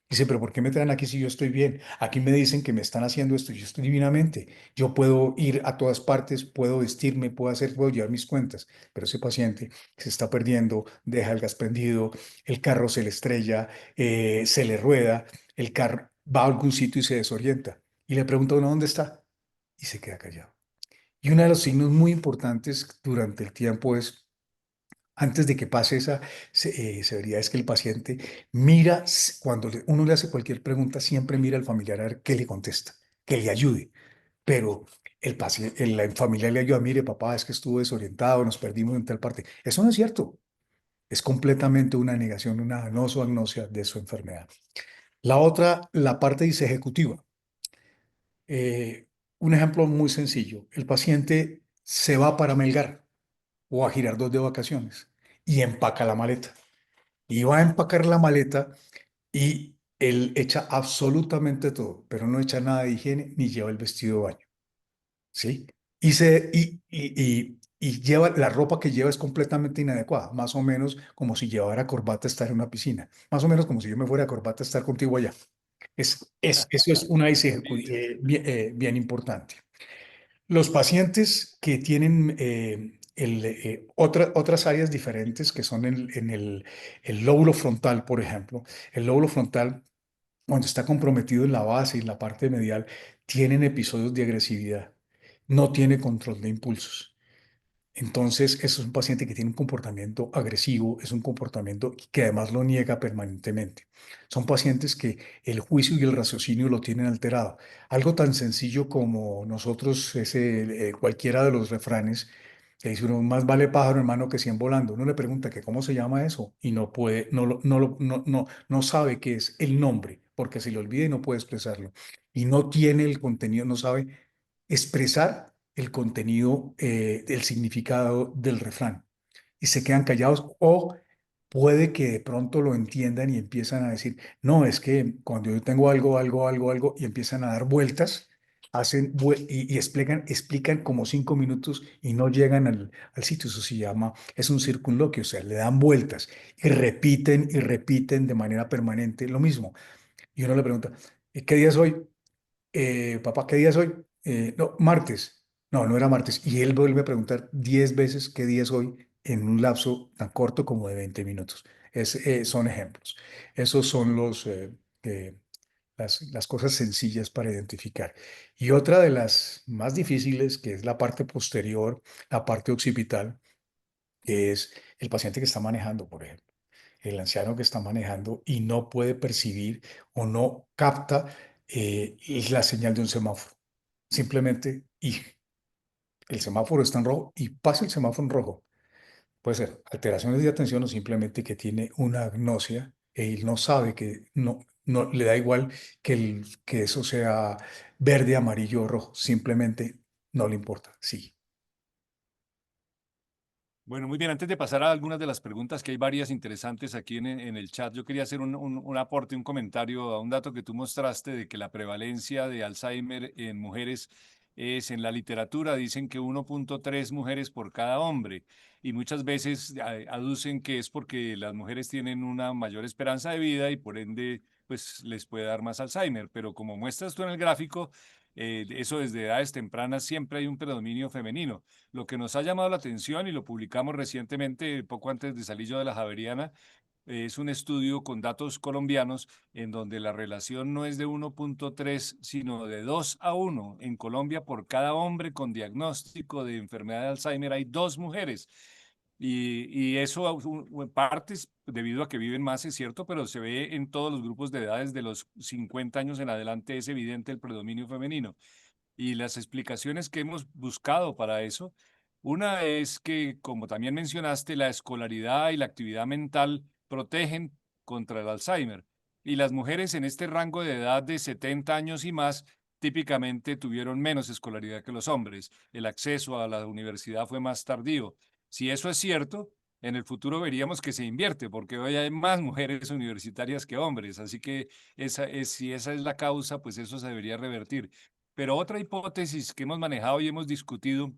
Dice, pero ¿por qué me traen aquí si yo estoy bien? Aquí me dicen que me están haciendo esto, yo estoy divinamente. Yo puedo ir a todas partes, puedo vestirme, puedo llevar mis cuentas. Pero ese paciente se está perdiendo, deja el gas prendido, el carro se le estrella, se le rueda, el carro va a algún sitio y se desorienta. Y le pregunta a uno, ¿dónde está? Y se queda callado. Y uno de los signos muy importantes durante el tiempo es, antes de que pase esa severidad, es que el paciente mira, cuando uno le hace cualquier pregunta, siempre mira al familiar a ver qué le contesta, que le ayude. Pero el paciente, el familiar le ayuda, mire, papá, es que estuvo desorientado, nos perdimos en tal parte. Eso no es cierto. Es completamente una negación, una agnosia de su enfermedad. La otra, la parte dice ejecutiva. Eh, un ejemplo muy sencillo. El paciente se va para Melgar o a Girardot de vacaciones y empaca la maleta. Y va a empacar la maleta y él echa absolutamente todo, pero no echa nada de higiene ni lleva el vestido de baño. ¿Sí? Y lleva, la ropa que lleva es completamente inadecuada, más o menos como si llevara corbata a estar en una piscina, más o menos como si yo me fuera a corbata a estar contigo allá. Eso es una Horrible. bien importante. Los pacientes que tienen otras áreas diferentes, que son el lóbulo frontal, por ejemplo, el lóbulo frontal, cuando está comprometido en la base y en la parte medial, tienen episodios de agresividad, no tiene control de impulsos. Entonces, eso es un paciente que tiene un comportamiento agresivo, es un comportamiento que además lo niega permanentemente. Son pacientes que el juicio y el raciocinio lo tienen alterado. Algo tan sencillo como nosotros, cualquiera de los refranes, que dice uno, más vale pájaro en mano que 100 volando. Uno le pregunta que cómo se llama eso y no puede, no sabe qué es el nombre, porque se le olvida y no puede expresarlo. Y no tiene el contenido, no sabe expresar el contenido, el significado del refrán y se quedan callados, o puede que de pronto lo entiendan y empiezan a decir, no, es que cuando yo tengo algo y empiezan a dar vueltas, y explican como 5 minutos y no llegan al sitio. Eso se llama, es un circunloquio, o sea, le dan vueltas y repiten de manera permanente lo mismo. Y uno le pregunta, ¿qué día es hoy? Papá, ¿qué día es hoy? No, martes. No, no era martes. Y él vuelve a preguntar 10 veces qué día es hoy en un lapso tan corto como de 20 minutos. Son ejemplos. Esos son eh, las cosas sencillas para identificar. Y otra de las más difíciles, que es la parte posterior, la parte occipital, que es el paciente que está manejando, por ejemplo, el anciano que está manejando y no puede percibir o no capta la señal de un semáforo. Simplemente, y el semáforo está en rojo y pasa el semáforo en rojo. Puede ser alteraciones de atención o simplemente que tiene una agnosia y él no sabe que no le da igual que eso sea verde, amarillo o rojo. Simplemente no le importa. Sí. Bueno, muy bien. Antes de pasar a algunas de las preguntas, que hay varias interesantes aquí en el chat, yo quería hacer un aporte, un comentario a un dato que tú mostraste de que la prevalencia de Alzheimer en mujeres es en la literatura, dicen que 1.3 mujeres por cada hombre y muchas veces aducen que es porque las mujeres tienen una mayor esperanza de vida y por ende pues les puede dar más Alzheimer, pero como muestras tú en el gráfico, eso desde edades tempranas siempre hay un predominio femenino. Lo que nos ha llamado la atención y lo publicamos recientemente, poco antes de salir yo de la Javeriana, es un estudio con datos colombianos en donde la relación no es de 1.3, sino de 2 a 1. En Colombia, por cada hombre con diagnóstico de enfermedad de Alzheimer, hay 2 mujeres. Y eso en parte es debido a que viven más, es cierto, pero se ve en todos los grupos de edades de los 50 años en adelante, es evidente el predominio femenino. Y las explicaciones que hemos buscado para eso, una es que, como también mencionaste, la escolaridad y la actividad mental protegen contra el Alzheimer. Y las mujeres en este rango de edad de 70 años y más típicamente tuvieron menos escolaridad que los hombres. El acceso a la universidad fue más tardío. Si eso es cierto, en el futuro veríamos que se invierte, porque hoy hay más mujeres universitarias que hombres. Así que si esa es la causa, pues eso se debería revertir. Pero otra hipótesis que hemos manejado y hemos discutido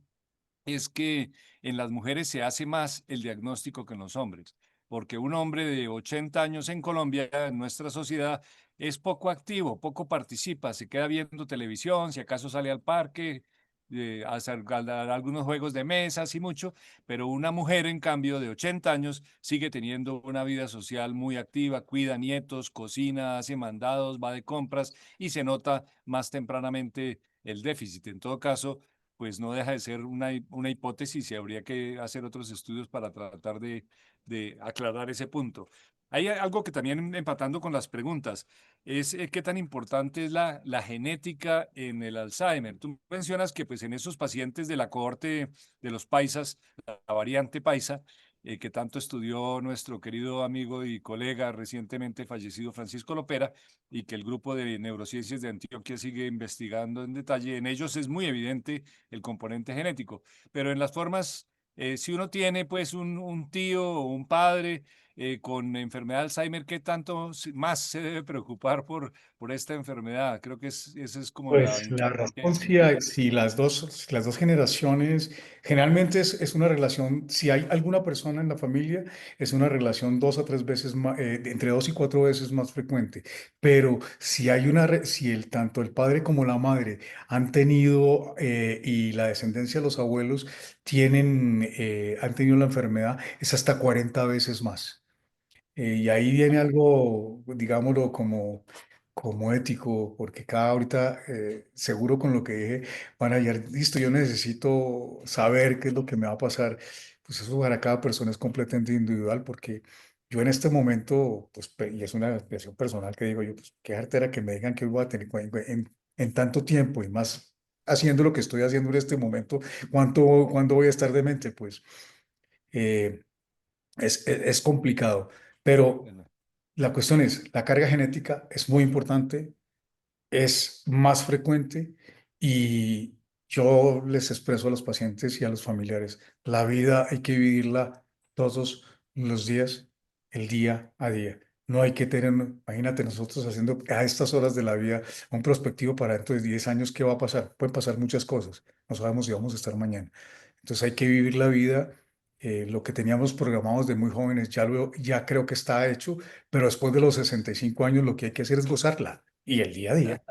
es que en las mujeres se hace más el diagnóstico que en los hombres, porque un hombre de 80 años en Colombia, en nuestra sociedad, es poco activo, poco participa, se queda viendo televisión, si acaso sale al parque, a dar algunos juegos de mesas y mucho, pero una mujer, en cambio, de 80 años, sigue teniendo una vida social muy activa, cuida nietos, cocina, hace mandados, va de compras y se nota más tempranamente el déficit. En todo caso, pues no deja de ser una hipótesis y habría que hacer otros estudios para tratar de aclarar ese punto. Hay algo que también, empatando con las preguntas, es qué tan importante es la genética en el Alzheimer. Tú mencionas que pues en esos pacientes de la cohorte de los paisas, la variante paisa, que tanto estudió nuestro querido amigo y colega recientemente fallecido Francisco Lopera, y que el grupo de neurociencias de Antioquia sigue investigando en detalle, en ellos es muy evidente el componente genético, pero en las formas, si uno tiene pues un tío o un padre con enfermedad de Alzheimer, ¿qué tanto más se debe preocupar por esta enfermedad? Creo que esa es como la Pues la inquietud que hay razón en sí Colombia. hay, si las dos generaciones, generalmente es una relación, si hay alguna persona en la familia, es una relación 2 a 3 veces más, entre 2 y 4 veces más frecuente. Pero si hay si tanto el padre como la madre han tenido, y la descendencia de los abuelos han tenido la enfermedad, es hasta 40 veces más. Y ahí viene algo, digámoslo, como ético, porque cada ahorita, seguro con lo que dije, van a llegar, listo, yo necesito saber qué es lo que me va a pasar. Pues eso para cada persona es completamente individual, porque yo en este momento, pues, y es una expresión personal que digo yo, pues qué artera que me digan que voy a tener en tanto tiempo y más haciendo lo que estoy haciendo en este momento, ¿cuándo voy a estar demente? Pues eh, es complicado, pero Bueno, la cuestión es, la carga genética es muy importante, es más frecuente y yo les expreso a los pacientes y a los familiares, la vida hay que vivirla todos los días, el día a día. No hay que tener, imagínate nosotros haciendo a estas horas de la vida un prospectivo para dentro de 10 años, ¿qué va a pasar? Pueden pasar muchas cosas, no sabemos si vamos a estar mañana. Entonces hay que vivir la vida. Lo que teníamos programados de muy jóvenes ya creo que está hecho, pero después de los 65 años lo que hay que hacer es gozarla y el día a día.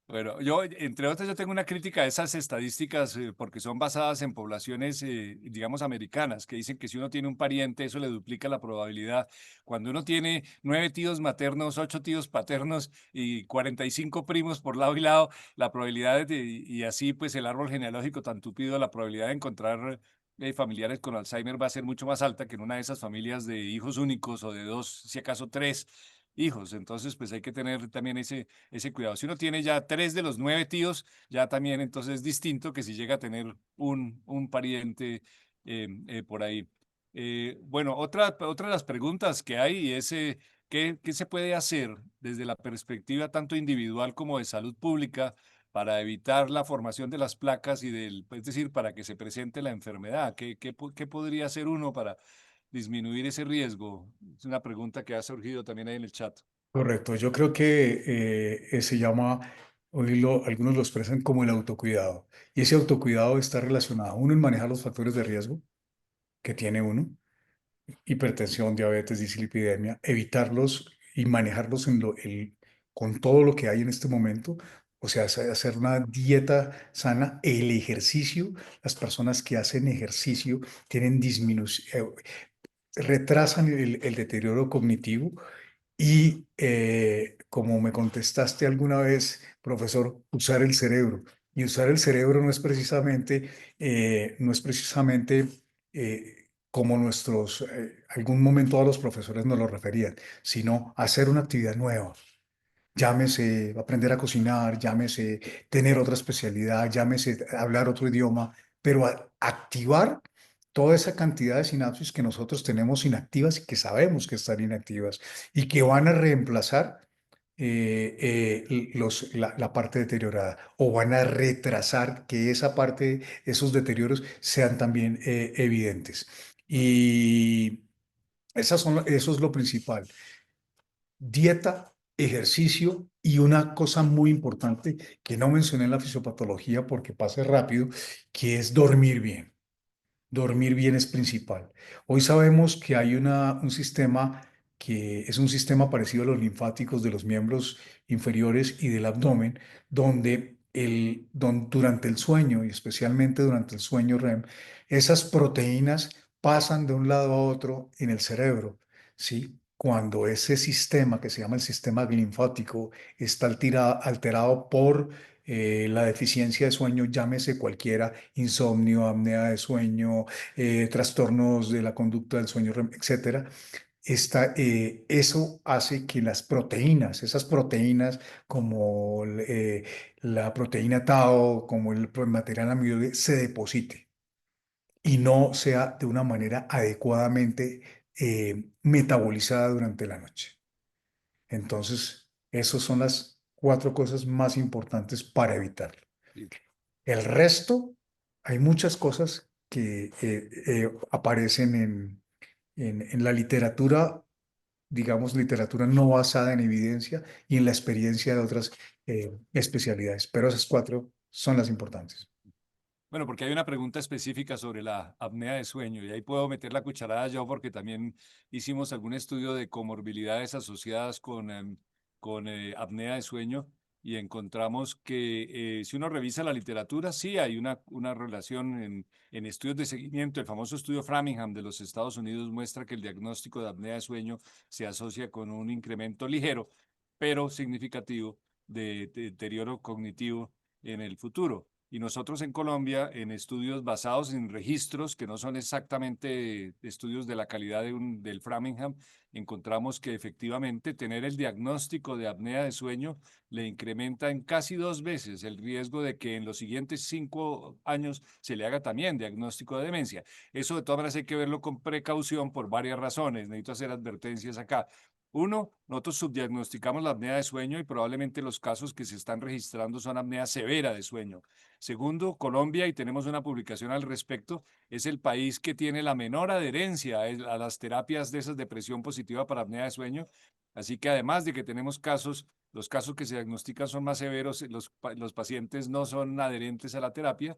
Bueno, yo, entre otras, yo tengo una crítica a esas estadísticas porque son basadas en poblaciones, digamos, americanas, que dicen que si uno tiene un pariente, eso le duplica la probabilidad. Cuando uno tiene 9 tíos maternos, 8 tíos paternos y 45 primos por lado y lado, la probabilidad y así, pues, el árbol genealógico tan tupido, la probabilidad de encontrar familiares con Alzheimer va a ser mucho más alta que en una de esas familias de hijos únicos o de dos, si acaso tres hijos. Entonces, pues hay que tener también ese cuidado. Si uno tiene ya 3 de los 9 tíos, ya también entonces es distinto que si llega a tener un pariente por ahí. Bueno, otra de las preguntas que hay es ¿qué se puede hacer desde la perspectiva tanto individual como de salud pública para evitar la formación de las placas es decir, para que se presente la enfermedad? ¿Qué podría hacer uno para disminuir ese riesgo? Es una pregunta que ha surgido también ahí en el chat. Correcto, yo creo que se llama algunos lo expresan como el autocuidado. Y ese autocuidado está relacionado, uno, en manejar los factores de riesgo que tiene uno, hipertensión, diabetes, dislipidemia, evitarlos y manejarlos con todo lo que hay en este momento. O sea, hacer una dieta sana, el ejercicio. Las personas que hacen ejercicio tienen disminución, retrasan el deterioro cognitivo y, como me contestaste alguna vez, profesor, usar el cerebro. Y usar el cerebro no es precisamente como algún momento a los profesores nos lo referían, sino hacer una actividad nueva. Llámese aprender a cocinar, llámese tener otra especialidad, llámese hablar otro idioma, pero activar toda esa cantidad de sinapsis que nosotros tenemos inactivas y que sabemos que están inactivas y que van a reemplazar la parte deteriorada, o van a retrasar que esa parte, esos deterioros sean también evidentes. Y eso es lo principal: dieta, ejercicio y una cosa muy importante que no mencioné en la fisiopatología porque pasa rápido, que es dormir bien. Dormir bien es principal. Hoy sabemos que hay un sistema que es un sistema parecido a los linfáticos de los miembros inferiores y del abdomen, donde durante el sueño, y especialmente durante el sueño REM, esas proteínas pasan de un lado a otro en el cerebro, ¿sí? Cuando ese sistema, que se llama el sistema linfático, está alterado por la deficiencia de sueño, llámese cualquiera: insomnio, apnea de sueño, trastornos de la conducta del sueño, etcétera. Eso hace que las proteínas, esas proteínas como la proteína tau, como el material amiloide, se deposite y no sea de una manera adecuadamente metabolizada durante la noche. Entonces, esas son las cuatro cosas más importantes para evitarlo. Sí. El resto, hay muchas cosas que aparecen en la literatura, digamos, literatura no basada en evidencia y en la experiencia de otras especialidades, pero esas cuatro son las importantes. Bueno, porque hay una pregunta específica sobre la apnea de sueño y ahí puedo meter la cucharada yo porque también hicimos algún estudio de comorbilidades asociadas con apnea de sueño y encontramos que si uno revisa la literatura, sí hay una relación en estudios de seguimiento. El famoso estudio Framingham de los Estados Unidos muestra que el diagnóstico de apnea de sueño se asocia con un incremento ligero, pero significativo de deterioro cognitivo en el futuro. Y nosotros en Colombia, en estudios basados en registros que no son exactamente estudios de la calidad del Framingham, encontramos que efectivamente tener el diagnóstico de apnea de sueño le incrementa en casi 2 veces el riesgo de que en los siguientes 5 años se le haga también diagnóstico de demencia. Eso de todas maneras hay que verlo con precaución por varias razones. Necesito hacer advertencias acá. Uno, nosotros subdiagnosticamos la apnea de sueño y probablemente los casos que se están registrando son apnea severa de sueño. Segundo, Colombia, y tenemos una publicación al respecto, es el país que tiene la menor adherencia a las terapias de esas de presión positiva para apnea de sueño. Así que además de que tenemos casos, los casos que se diagnostican son más severos, los pacientes no son adherentes a la terapia.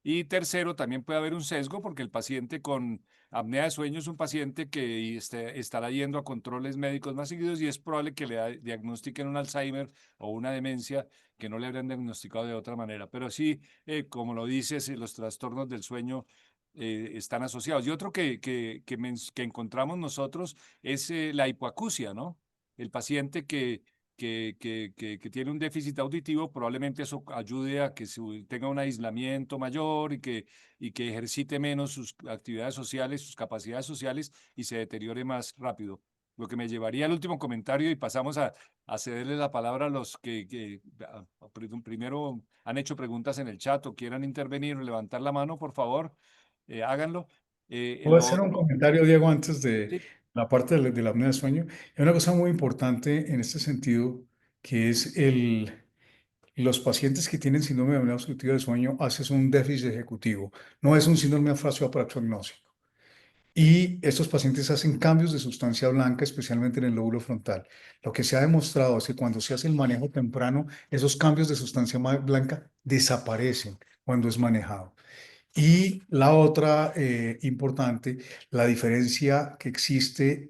Y tercero, también puede haber un sesgo porque el paciente con apnea de sueño es un paciente que estará yendo a controles médicos más seguidos y es probable que le diagnostiquen un Alzheimer o una demencia que no le habrían diagnosticado de otra manera. Pero sí, como lo dices, los trastornos del sueño están asociados. Y otro que encontramos nosotros es la hipoacusia, ¿no? El paciente que tiene un déficit auditivo, probablemente eso ayude a que tenga un aislamiento mayor y que ejercite menos sus actividades sociales, sus capacidades sociales y se deteriore más rápido. Lo que me llevaría al último comentario y pasamos a cederle la palabra a los primero han hecho preguntas en el chat o quieran intervenir o levantar la mano, por favor, háganlo. Voy a Lo hacer un otro, comentario, Diego, antes de sí, la parte de la apnea de sueño. Hay una cosa muy importante en este sentido, que es los pacientes que tienen síndrome de apnea obstructiva de sueño hacen un déficit ejecutivo. No es un síndrome afasia paraxognósico. Y estos pacientes hacen cambios de sustancia blanca, especialmente en el lóbulo frontal. Lo que se ha demostrado es que cuando se hace el manejo temprano, esos cambios de sustancia blanca desaparecen cuando es manejado. Y la otra importante, la diferencia que existe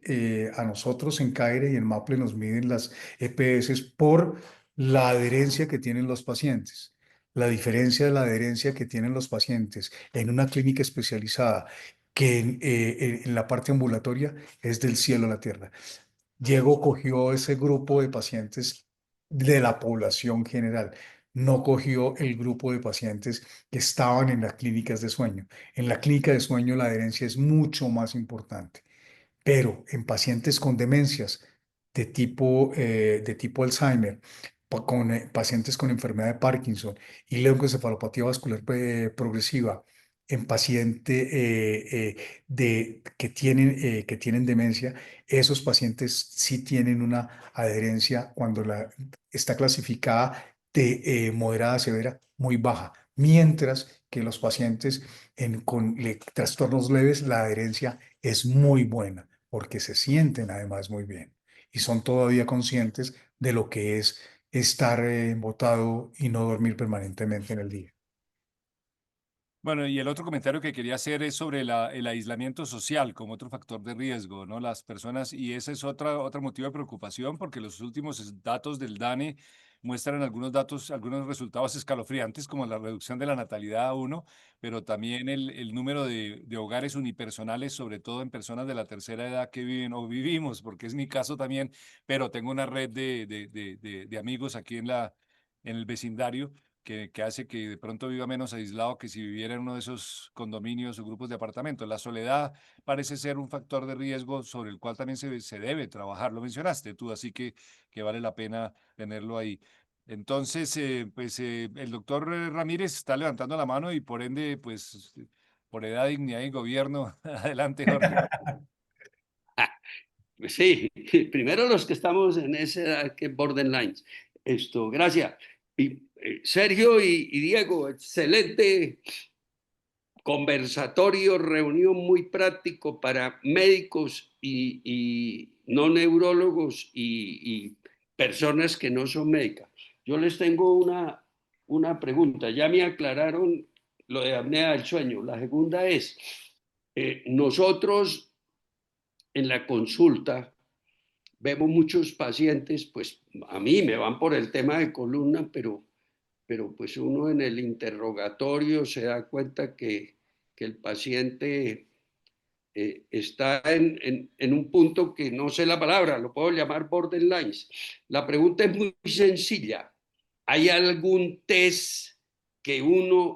a nosotros en CAIRE y en MAPLE nos miden las EPS por la adherencia que tienen los pacientes. La diferencia de la adherencia que tienen los pacientes en una clínica especializada que en la parte ambulatoria es del cielo a la tierra. Diego cogió ese grupo de pacientes de la población general, no cogió el grupo de pacientes que estaban en las clínicas de sueño. En la clínica de sueño la adherencia es mucho más importante, pero en pacientes con demencias de tipo Alzheimer, con pacientes con enfermedad de Parkinson y leucoencefalopatía vascular progresiva, en pacientes que tienen demencia, esos pacientes sí tienen una adherencia cuando está clasificada de moderada a severa muy baja, mientras que los pacientes con trastornos leves, la adherencia es muy buena porque se sienten además muy bien y son todavía conscientes de lo que es estar embotado y no dormir permanentemente en el día. Bueno, y el otro comentario que quería hacer es sobre el aislamiento social como otro factor de riesgo, ¿no? Las personas, y ese es otro motivo de preocupación porque los últimos datos del DANE muestran algunos datos, algunos resultados escalofriantes como la reducción de la natalidad a uno, pero también el número de hogares unipersonales, sobre todo en personas de la tercera edad que viven o vivimos, porque es mi caso también, pero tengo una red de amigos aquí en el vecindario que hace que de pronto viva menos aislado que si viviera en uno de esos condominios o grupos de apartamentos. La soledad parece ser un factor de riesgo sobre el cual también se debe trabajar. Lo mencionaste tú, así que vale la pena tenerlo ahí. Entonces, el doctor Ramírez está levantando la mano y por ende, pues, por edad, dignidad y gobierno. Adelante, Jorge. Sí, primero los que estamos en esa edad que borderlines. Esto, gracias. Y, Sergio y Diego, excelente conversatorio, reunión muy práctico para médicos y no neurólogos y personas que no son médicas. Yo les tengo una pregunta. Ya me aclararon lo de apnea del sueño. La segunda es, nosotros en la consulta vemos muchos pacientes, pues a mí me van por el tema de columna, pero pues uno en el interrogatorio se da cuenta que el paciente está en un punto que no sé la palabra, lo puedo llamar borderlines. La pregunta es muy sencilla. ¿Hay algún test que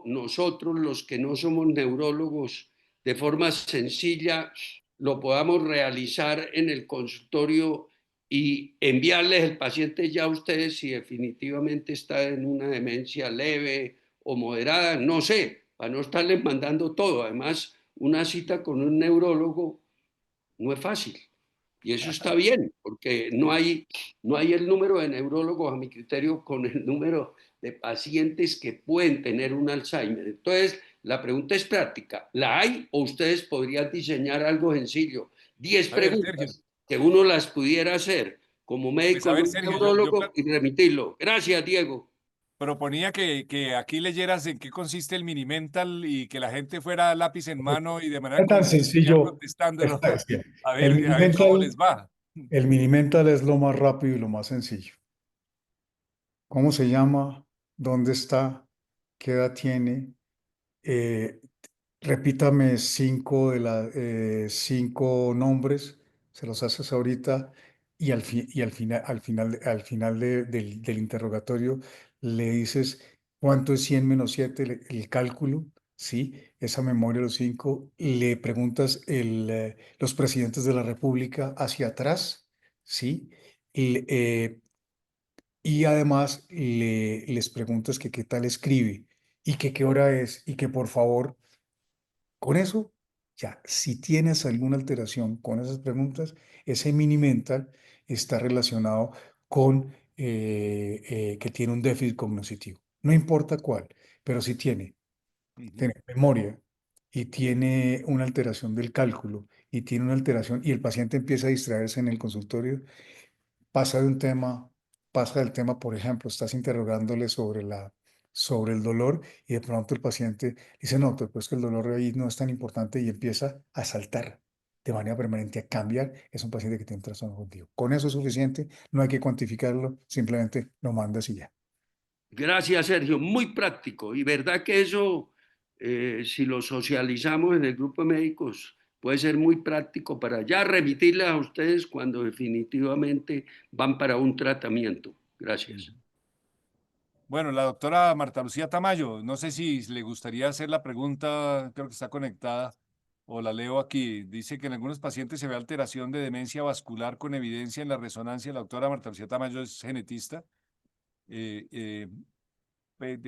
nosotros los que no somos neurólogos, de forma sencilla, lo podamos realizar en el consultorio y enviarles el paciente ya a ustedes si definitivamente está en una demencia leve o moderada? No sé, para no estarles mandando todo. Además, una cita con un neurólogo no es fácil. Y eso está bien, porque no hay el número de neurólogos, a mi criterio, con el número de pacientes que pueden tener un Alzheimer. Entonces, la pregunta es práctica. ¿La hay o ustedes podrían diseñar algo sencillo? 10 A ver, Sergio. preguntas que uno las pudiera hacer como Pues médico a en ver, un Sergio, neurólogo y remitirlo. Gracias, Diego. proponía que aquí leyeras en qué consiste el Minimental y que la gente fuera lápiz en mano y de manera Es tan conversacional sencillo. contestándolo. Bien. A ver cómo les va. El Minimental es lo más rápido y lo más sencillo. ¿Cómo se llama? ¿Dónde está? ¿Qué edad tiene? Eh, Repítame cinco nombres, se los haces ahorita y al final del interrogatorio le dices cuánto es 100 menos 7, el cálculo, ¿sí? Esa memoria de los cinco, le preguntas los presidentes de la República hacia atrás, ¿sí? Y, y además les preguntas que qué tal escribe y que qué hora es y que por favor con eso, ya, si tienes alguna alteración con esas preguntas, ese mini mental está relacionado con que tiene un déficit cognitivo. No importa cuál, pero si tiene Ujú. memoria y tiene una alteración del cálculo y tiene una alteración y el paciente empieza a distraerse en el consultorio, pasa de un tema, pasa del tema, por ejemplo, estás interrogándole sobre el dolor y de pronto el paciente dice, no, doctor, pues que el dolor ahí no es tan importante y empieza a saltar de manera permanente, a cambiar. Es un paciente que tiene un trastorno cognitivo. Con eso es suficiente, no hay que cuantificarlo, simplemente lo mandas y ya. Gracias, Sergio. Muy práctico. Y verdad que eso, si lo socializamos en el grupo de médicos, puede ser muy práctico para ya remitirles a ustedes cuando definitivamente van para un tratamiento. Gracias. Bueno, la doctora Marta Lucía Tamayo, no sé si le gustaría hacer la pregunta, creo que está conectada, o la leo aquí. Dice que en algunos pacientes se ve alteración de demencia vascular con evidencia en la resonancia. La doctora Marta Lucía Tamayo es genetista. Eh, eh,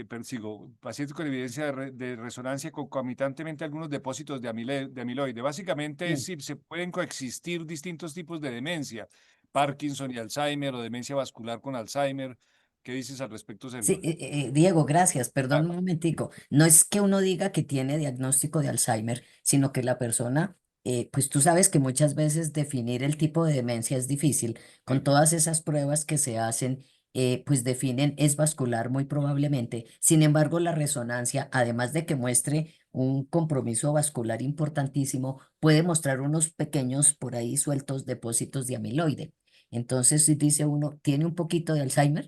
Persigo, pacientes con evidencia de resonancia concomitantemente algunos depósitos de amiloide. Básicamente, Sí, si se pueden coexistir distintos tipos de demencia, Parkinson y Alzheimer o demencia vascular con Alzheimer. ¿Qué dices al respecto, sí, Sergio? Diego, gracias. Perdón Claro. un momentico. No es que uno diga que tiene diagnóstico de Alzheimer, sino que la persona, pues tú sabes que muchas veces definir el tipo de demencia es difícil. Con Sí. todas esas pruebas que se hacen, pues definen, es vascular muy probablemente. Sin embargo, la resonancia, además de que muestre un compromiso vascular importantísimo, puede mostrar unos pequeños por ahí sueltos depósitos de amiloide. Entonces, si dice uno, tiene un poquito de Alzheimer,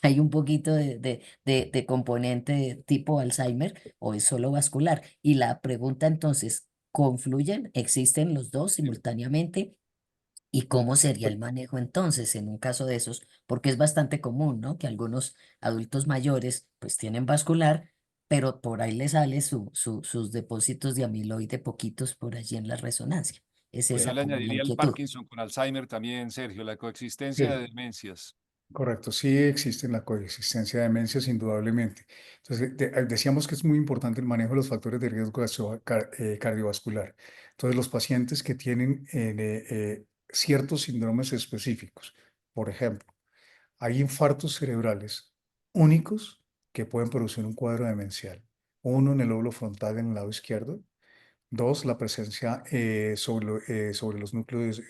hay un poquito de componente de tipo Alzheimer o es solo vascular. Y la pregunta entonces, ¿confluyen? ¿Existen los dos simultáneamente? ¿Y cómo sería el manejo entonces en un caso de esos? Porque es bastante común, ¿no? Que algunos adultos mayores pues tienen vascular, pero por ahí les sale sus depósitos de amiloide poquitos por allí en la resonancia. Es Pues yo esa le como la añadiría el inquietud. Parkinson con Alzheimer también, Sergio, la coexistencia de Sí. demencias. Correcto, sí existe la coexistencia de demencias, indudablemente. Entonces, decíamos que es muy importante el manejo de los factores de riesgo cardiovascular. Entonces, los pacientes que tienen ciertos síndromes específicos, por ejemplo, hay infartos cerebrales únicos que pueden producir un cuadro demencial. Uno en el lóbulo frontal en el lado izquierdo. Dos, la presencia sobre los núcleos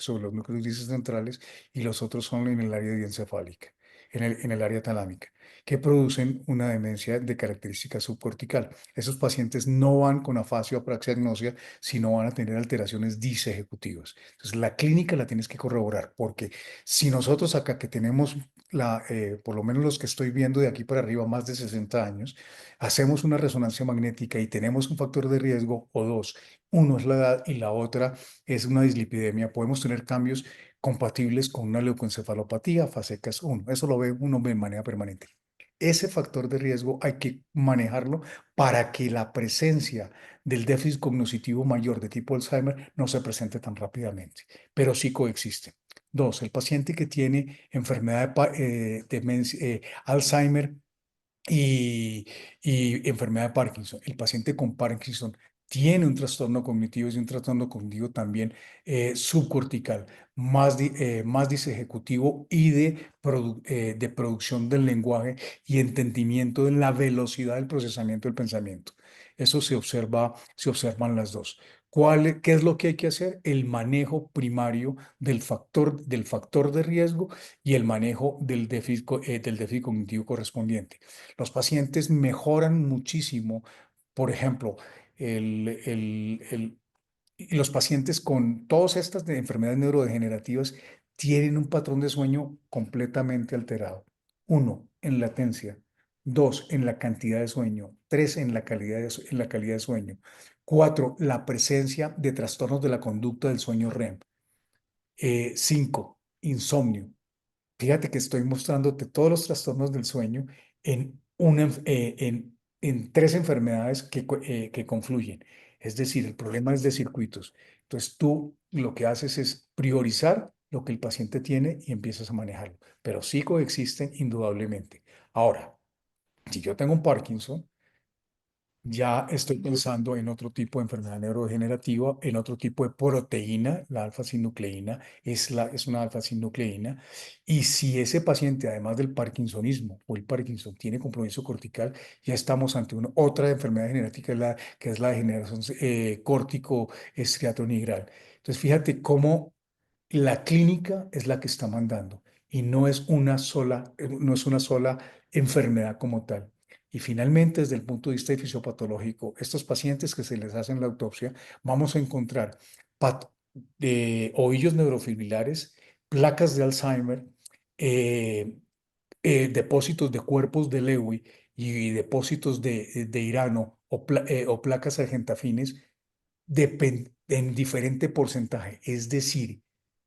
grises centrales y los otros son en el área diencefálica, en el área talámica, que producen una demencia de característica subcortical. Esos pacientes no van con afasia o praxiagnosia, sino van a tener alteraciones disejecutivas. Entonces, la clínica la tienes que corroborar, porque si nosotros acá que tenemos, por lo menos los que estoy viendo de aquí para arriba, más de 60 años, hacemos una resonancia magnética y tenemos un factor de riesgo o dos. Uno es la edad y la otra es una dislipidemia. Podemos tener cambios compatibles con una leucoencefalopatía, FASECAS 1. Eso lo ve uno de manera permanente. Ese factor de riesgo hay que manejarlo para que la presencia del déficit cognitivo mayor de tipo Alzheimer no se presente tan rápidamente, pero sí coexiste. Dos, el paciente que tiene enfermedad Alzheimer y, y enfermedad de Parkinson. El paciente con Parkinson tiene un trastorno cognitivo y un trastorno cognitivo también subcortical, más disejecutivo y de producción del lenguaje y entendimiento de la velocidad del procesamiento del pensamiento. Eso se observan las dos. ¿Qué es lo que hay que hacer? El manejo primario del factor de riesgo y el manejo del déficit cognitivo correspondiente. Los pacientes mejoran muchísimo, por ejemplo, el, el, el- y los pacientes con todas estas enfermedades neurodegenerativas tienen un patrón de sueño completamente alterado. Uno, en latencia. Dos, en la cantidad de sueño. Tres, en la calidad de sueño. Cuatro, la presencia de trastornos de la conducta del sueño REM. Cinco, insomnio. Fíjate que estoy mostrándote todos los trastornos del sueño en tres enfermedades que confluyen. Es decir, el problema es de circuitos. Entonces tú lo que haces es priorizar lo que el paciente tiene y empiezas a manejarlo. Pero sí coexisten indudablemente. Ahora, si yo tengo un Parkinson, ya estoy pensando en otro tipo de enfermedad neurodegenerativa, en otro tipo de proteína, la alfa-sinucleína es una alfa-sinucleína. Y si ese paciente, además del parkinsonismo o el Parkinson, tiene compromiso cortical, ya estamos ante otra enfermedad genética, que es la degeneración córtico-estriatonigral. Entonces, fíjate cómo la clínica es la que está mandando y no es una sola enfermedad como tal. Y finalmente, desde el punto de vista fisiopatológico, estos pacientes que se les hacen la autopsia, vamos a encontrar ovillos neurofibrilares, placas de Alzheimer, eh, depósitos de cuerpos de Lewy y depósitos de Irano o placas argentafines en diferente porcentaje. Es decir,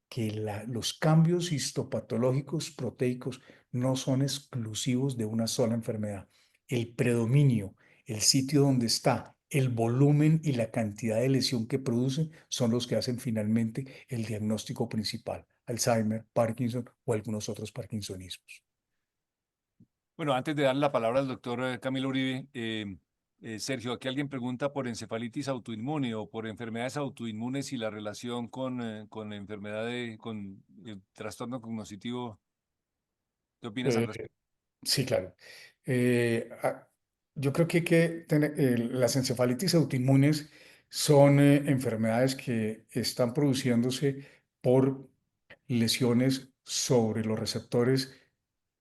que los cambios histopatológicos proteicos no son exclusivos de una sola enfermedad. El predominio, el sitio donde está, el volumen y la cantidad de lesión que producen son los que hacen finalmente el diagnóstico principal: Alzheimer, Parkinson o algunos otros parkinsonismos. Bueno, antes de darle la palabra al doctor Camilo Uribe, Sergio, aquí alguien pregunta por encefalitis autoinmune o por enfermedades autoinmunes y la relación con enfermedades, con el trastorno cognitivo. ¿Qué opinas al Eh, respecto? sí, claro. Eh, ah, yo creo que hay que tener, las encefalitis autoinmunes son enfermedades que están produciéndose por lesiones sobre los receptores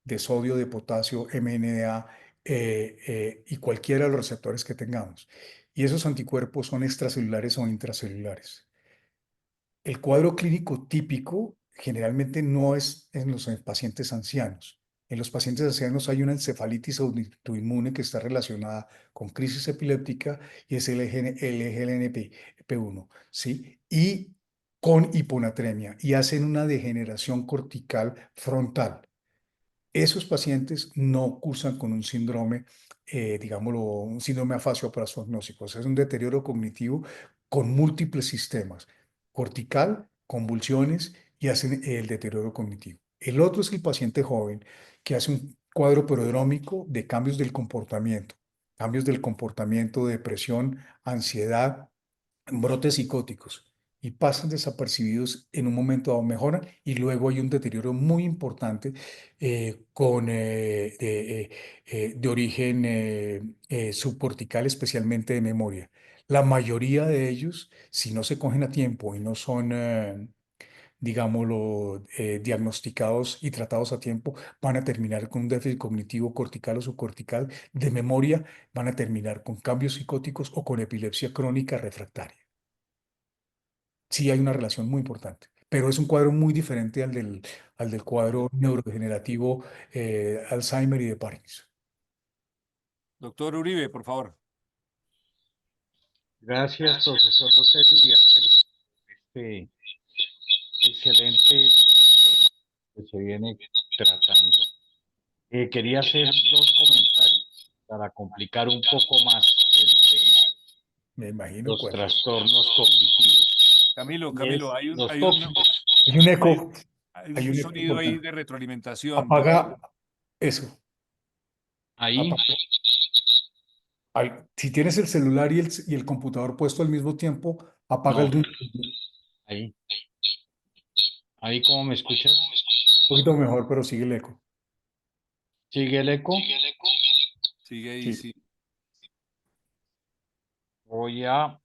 de sodio, de potasio, MNA y cualquiera de los receptores que tengamos. Y esos anticuerpos son extracelulares o intracelulares. El cuadro clínico típico generalmente no es en los pacientes ancianos. En los pacientes ancianos hay una encefalitis autoinmune que está relacionada con crisis epiléptica y es el LGNP1, ¿sí? Y con hiponatremia y hacen una degeneración cortical frontal. Esos pacientes no cursan con un síndrome, digámoslo, un síndrome afasioparasmagnósico. O sea, es un deterioro cognitivo con múltiples sistemas: cortical, convulsiones y hacen el deterioro cognitivo. El otro es el paciente joven que hace un cuadro prodrómico de cambios del comportamiento, depresión, ansiedad, brotes psicóticos, y pasan desapercibidos en un momento dado, mejoran y luego hay un deterioro muy importante de origen subcortical, especialmente de memoria. La mayoría de ellos, si no se cogen a tiempo y no son, digámoslo, diagnosticados y tratados a tiempo, van a terminar con un déficit cognitivo cortical o subcortical de memoria, van a terminar con cambios psicóticos o con epilepsia crónica refractaria. Sí hay una relación muy importante, pero es un cuadro muy diferente al del cuadro neurodegenerativo, Alzheimer y de Parkinson. Doctor Uribe, por favor. Gracias, profesor Rosselli, por este excelente tema que se viene tratando. Quería hacer dos comentarios para complicar un poco más el tema Me de imagino los cuál. trastornos cognitivos. Camilo, Y es Camilo, los tóxicos. Hay un hay, eco, hay hay un un eco sonido ahí importante. de retroalimentación. Apaga eso. Ahí, Apaga. Si tienes el celular y el computador puesto al mismo tiempo, apaga no, un ahí. Ahí, ¿cómo me escuchas? poquito mejor, pero sigue el eco. ¿Sigue el eco? Sigue ahí, Sí. sí. Voy a...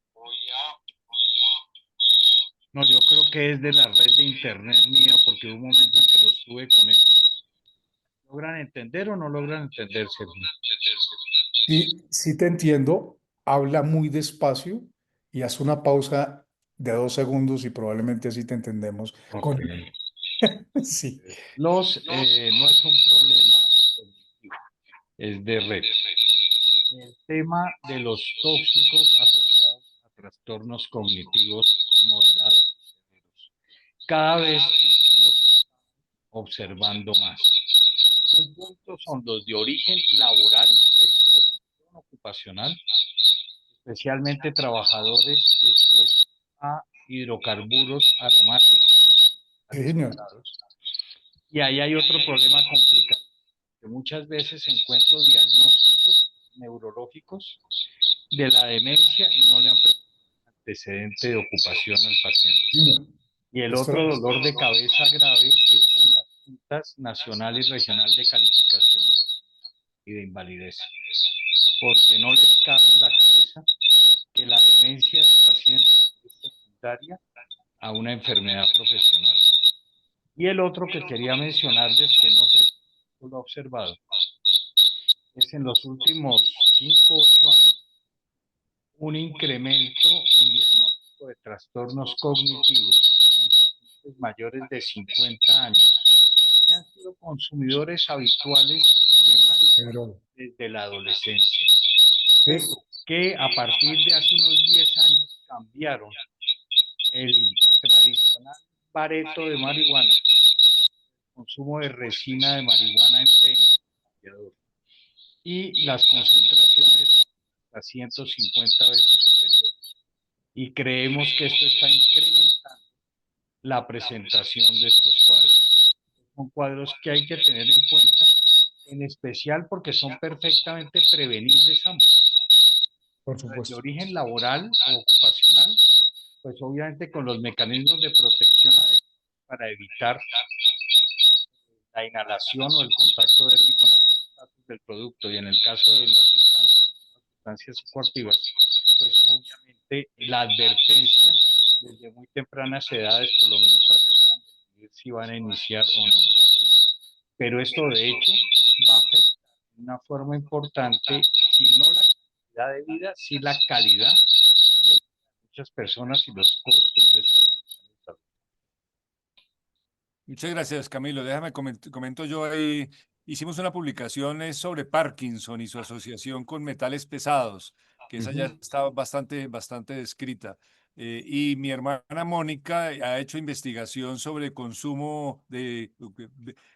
No, yo creo que es de la red de internet mía porque hubo un momento en que lo estuve con eco. ¿Logran entender o no logran entender, Sergio? Sí, sí te entiendo. Habla muy despacio y haz una pausa de 2 segundos y probablemente así te entendemos. Ok. Sí. No es un problema cognitivo, es de red. El tema de los tóxicos asociados a trastornos cognitivos moderados y severos. Cada vez los estamos observando más. Un punto son los de origen laboral, de exposición ocupacional, especialmente trabajadores expuestos a hidrocarburos aromáticos Sí, señor. concentrados. Y ahí hay otro problema complicado, que muchas veces encuentro diagnósticos neurológicos de la demencia y no le han presentado antecedente de ocupación al paciente. No, Y el esto- otro dolor de cabeza grave es con las juntas nacional y regional de calificación y de invalidez, porque no les cabe en la cabeza que la demencia del paciente es secundaria a una enfermedad profesional. Y el otro que quería mencionarles, que no sé si lo ha observado, es en los últimos 5 o 8 años un incremento en diagnóstico de trastornos cognitivos en pacientes mayores de 50 años que han sido consumidores habituales de marihuana pero, desde la adolescencia, eh, que a partir de hace unos 10 años cambiaron el tradicional bareto de marihuana, consumo de resina de marihuana en pene y las concentraciones son hasta 150 veces superiores. Y creemos que esto está incrementando la presentación de estos cuadros. Son cuadros que hay que tener en cuenta, en especial porque son perfectamente prevenibles ambos. por De supuesto. origen laboral o ocupacional, pues obviamente con los mecanismos de protección adecuados para evitar la inhalación o el contacto débil con algunos casos del producto, y en el caso de las sustancias psicoactivas, pues obviamente la advertencia desde muy tempranas edades, por lo menos para que puedan decidir si van a iniciar o no el consumo. Pero esto de hecho va a afectar de una forma importante, si no la calidad de vida, sí la calidad de muchas personas y los costos de su atención y salud. Muchas gracias, Camilo. Déjame comento yo ahí. Hicimos una publicación sobre Parkinson y su asociación con metales pesados, que esa ya está bastante descrita. Y mi hermana Mónica ha hecho investigación sobre consumo de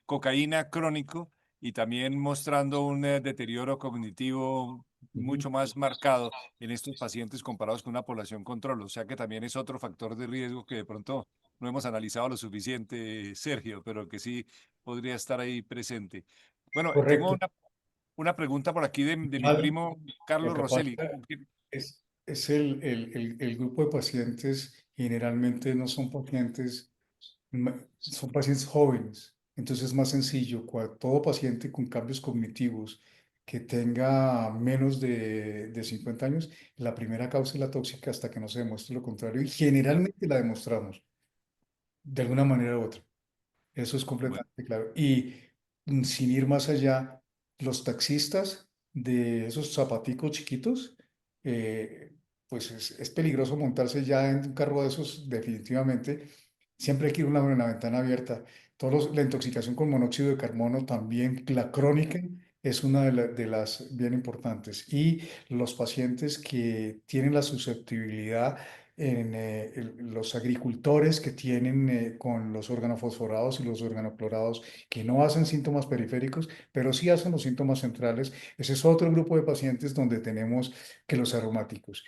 cocaína crónico y también mostrando un deterioro cognitivo mucho más marcado en estos pacientes comparados con una población control. O sea que también es otro factor de riesgo que de pronto no hemos analizado lo suficiente, Sergio, pero que sí podría estar ahí presente. Bueno, tengo Correcto. una pregunta por aquí de mi Al- primo Lo Carlos que pasa Rosselli. es el grupo de pacientes, generalmente no son pacientes, son pacientes jóvenes. Entonces es más sencillo. Todo paciente con cambios cognitivos que tenga menos de 50 años, la primera causa es la tóxica hasta que no se demuestre lo contrario. Y generalmente la demostramos de alguna manera u otra. Eso es Bueno, completamente claro. Y sin ir más allá, los taxistas de esos zapaticos chiquitos, eh, pues es peligroso montarse ya en un carro de esos, definitivamente. Siempre hay que ir una ventana abierta. La intoxicación con monóxido de carbono también, la crónica, es una de las bien importantes. Y los pacientes que tienen la susceptibilidad los agricultores que tienen con los organofosforados y los organoclorados, que no hacen síntomas periféricos, pero sí hacen los síntomas centrales. Ese es otro grupo de pacientes donde tenemos que los aromáticos.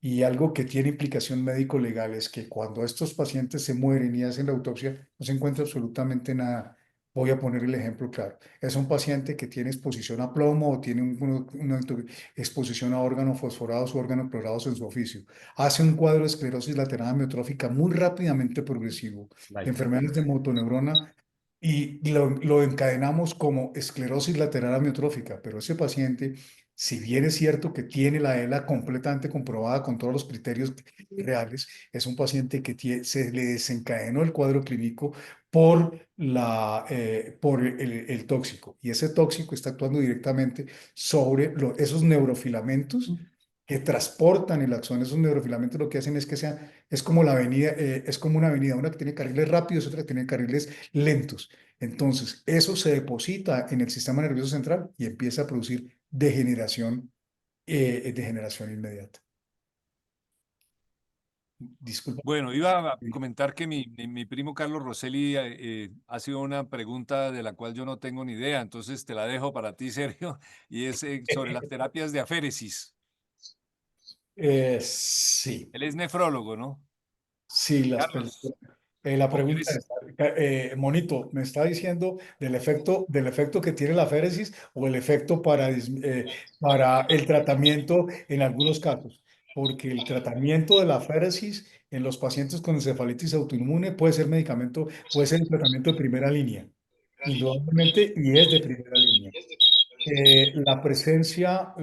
Y algo que tiene implicación médico-legal es que cuando estos pacientes se mueren y hacen la autopsia, no se encuentra absolutamente nada. Voy a poner el ejemplo claro. Es un paciente que tiene exposición a plomo o tiene una exposición a órganos fosforados o órganos clorados en su oficio. Hace un cuadro de esclerosis lateral amiotrófica muy rápidamente progresivo, de enfermedades de motoneurona, y lo encadenamos como esclerosis lateral amiotrófica, pero ese paciente, si bien es cierto que tiene la ELA completamente comprobada con todos los criterios reales, es un paciente que se le desencadenó el cuadro clínico por el tóxico. Y ese tóxico está actuando directamente sobre esos neurofilamentos que transportan el axón. Esos neurofilamentos lo que hacen es que es como la avenida, es como una avenida, una que tiene carriles rápidos, otra que tiene carriles lentos. Entonces, eso se deposita en el sistema nervioso central y empieza a producir degeneración inmediata. Disculpa. bueno, iba a comentar que mi primo Carlos Rosselli ha sido una pregunta de la cual yo no tengo ni idea, entonces te la dejo para ti, Sergio, y es sobre las terapias de aféresis. Sí, Él es nefrólogo, ¿no? sí, Carlos, La ¿O pregunta quieres? es, Monito, ¿me está diciendo del efecto que tiene la féresis o el efecto para el tratamiento en algunos casos? Porque el tratamiento de la féresis en los pacientes con encefalitis autoinmune puede ser medicamento, puede ser el tratamiento de primera línea, indudablemente, y es de primera línea. La presencia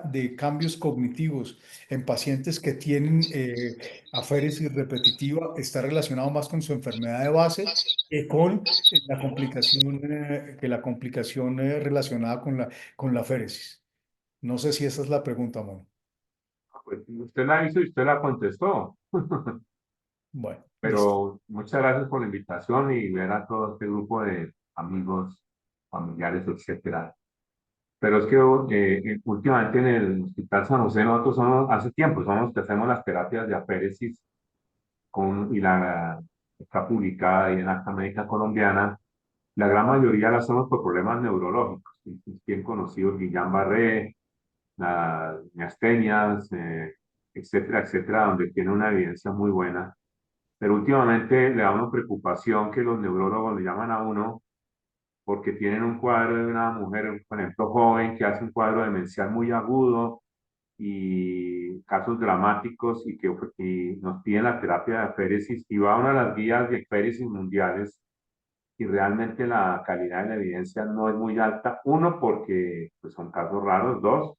de cambios cognitivos en pacientes que tienen aféresis repetitiva está relacionado más con su enfermedad de base que con la complicación relacionada con la aféresis. No sé si esa es la pregunta, Mono. Pues usted la hizo y usted la contestó. Bueno, listo. Pero muchas gracias por la invitación y ver a todo este grupo de amigos, familiares, etcétera. Pero es que últimamente en el Hospital San José nosotros hace tiempo somos los que hacemos las terapias de aféresis y está publicada ahí en Acta Médica Colombiana. La gran mayoría la hacemos por problemas neurológicos. Es bien conocido Guillain-Barré, las miastenias, etcétera, etcétera, donde tiene una evidencia muy buena. Pero últimamente le da una preocupación que los neurólogos le llaman a uno porque tienen un cuadro de una mujer, por ejemplo, joven, que hace un cuadro demencial muy agudo y casos dramáticos y nos piden la terapia de aféresis y va a una de las guías de aféresis mundiales y realmente la calidad de la evidencia no es muy alta. Uno, porque pues, son casos raros. Dos,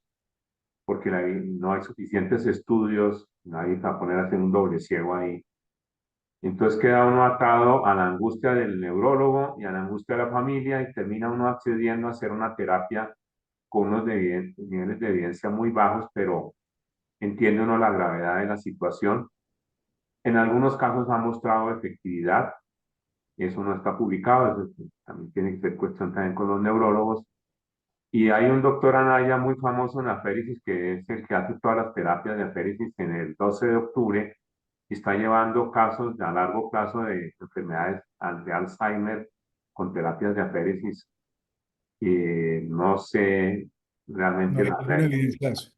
porque no hay suficientes estudios, nadie va a poner a hacer un doble ciego ahí. Entonces queda uno atado a la angustia del neurólogo y a la angustia de la familia y termina uno accediendo a hacer una terapia con niveles de evidencia muy bajos, pero entiende uno la gravedad de la situación. En algunos casos ha mostrado efectividad, eso no está publicado, eso también tiene que ser cuestión también con los neurólogos. Y hay un doctor Anaya muy famoso en aféresis, que es el que hace todas las terapias de aféresis en el 12 de octubre, y está llevando casos a largo plazo de enfermedades de Alzheimer con terapias de aféresis. Y no sé No realmente hay la ninguna realidad. evidencia de eso.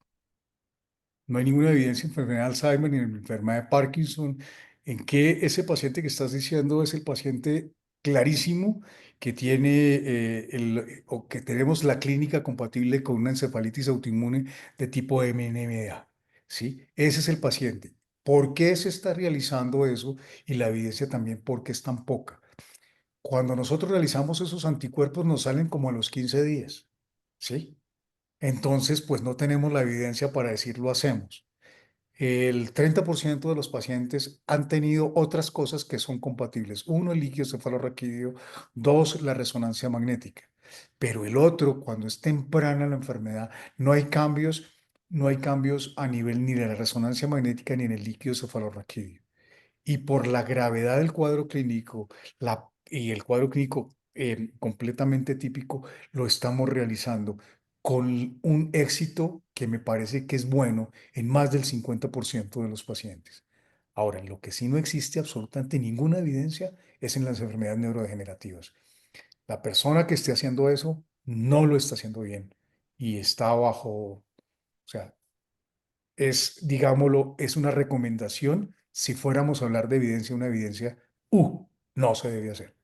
No hay ninguna evidencia en enfermedad de Alzheimer ni en enfermedad de Parkinson, en que ese paciente que estás diciendo es el paciente clarísimo que tiene o que tenemos la clínica compatible con una encefalitis autoinmune de tipo MNMA. ¿Sí? Ese es el paciente. ¿Por qué se está realizando eso? Y la evidencia también, ¿por qué es tan poca? Cuando nosotros realizamos esos anticuerpos nos salen como a los 15 días. ¿Sí? Entonces, pues no tenemos la evidencia para decir lo hacemos. El 30% de los pacientes han tenido otras cosas que son compatibles. Uno, el líquido cefalorraquídeo. Dos, la resonancia magnética. Pero el otro, cuando es temprana la enfermedad, no hay cambios, no hay cambios a nivel ni de la resonancia magnética ni en el líquido cefalorraquídeo. Y por la gravedad del cuadro clínico y el cuadro clínico completamente típico, lo estamos realizando con un éxito que me parece que es bueno en más del 50% de los pacientes. Ahora, en lo que sí no existe absolutamente ninguna evidencia es en las enfermedades neurodegenerativas. La persona que esté haciendo eso no lo está haciendo bien y está bajo, o sea, digámoslo, es una recomendación. Si fuéramos a hablar de evidencia, una evidencia, no se debe hacer.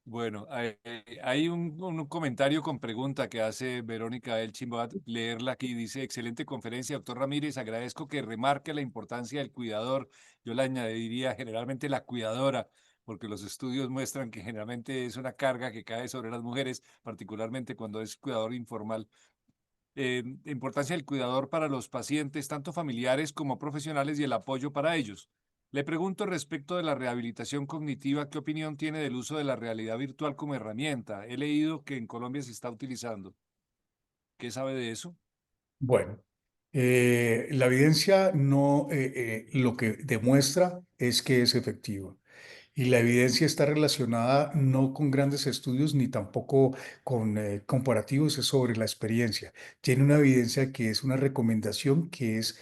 Bueno, hay un comentario con pregunta que hace Verónica Elchin. Voy a leerla aquí. Dice: excelente conferencia, doctor Ramírez. Agradezco que remarque la importancia del cuidador. Yo le añadiría generalmente la cuidadora, porque los estudios muestran que generalmente es una carga que cae sobre las mujeres, particularmente cuando es cuidador informal. Importancia del cuidador para los pacientes, tanto familiares como profesionales, y el apoyo para ellos. Le pregunto respecto de la rehabilitación cognitiva, ¿qué opinión tiene del uso de la realidad virtual como herramienta? He leído que en Colombia se está utilizando. ¿Qué sabe de eso? Bueno, la evidencia no, lo que demuestra es que es efectiva. Y la evidencia está relacionada no con grandes estudios ni tampoco con comparativos, es sobre la experiencia. Tiene una evidencia que es una recomendación que es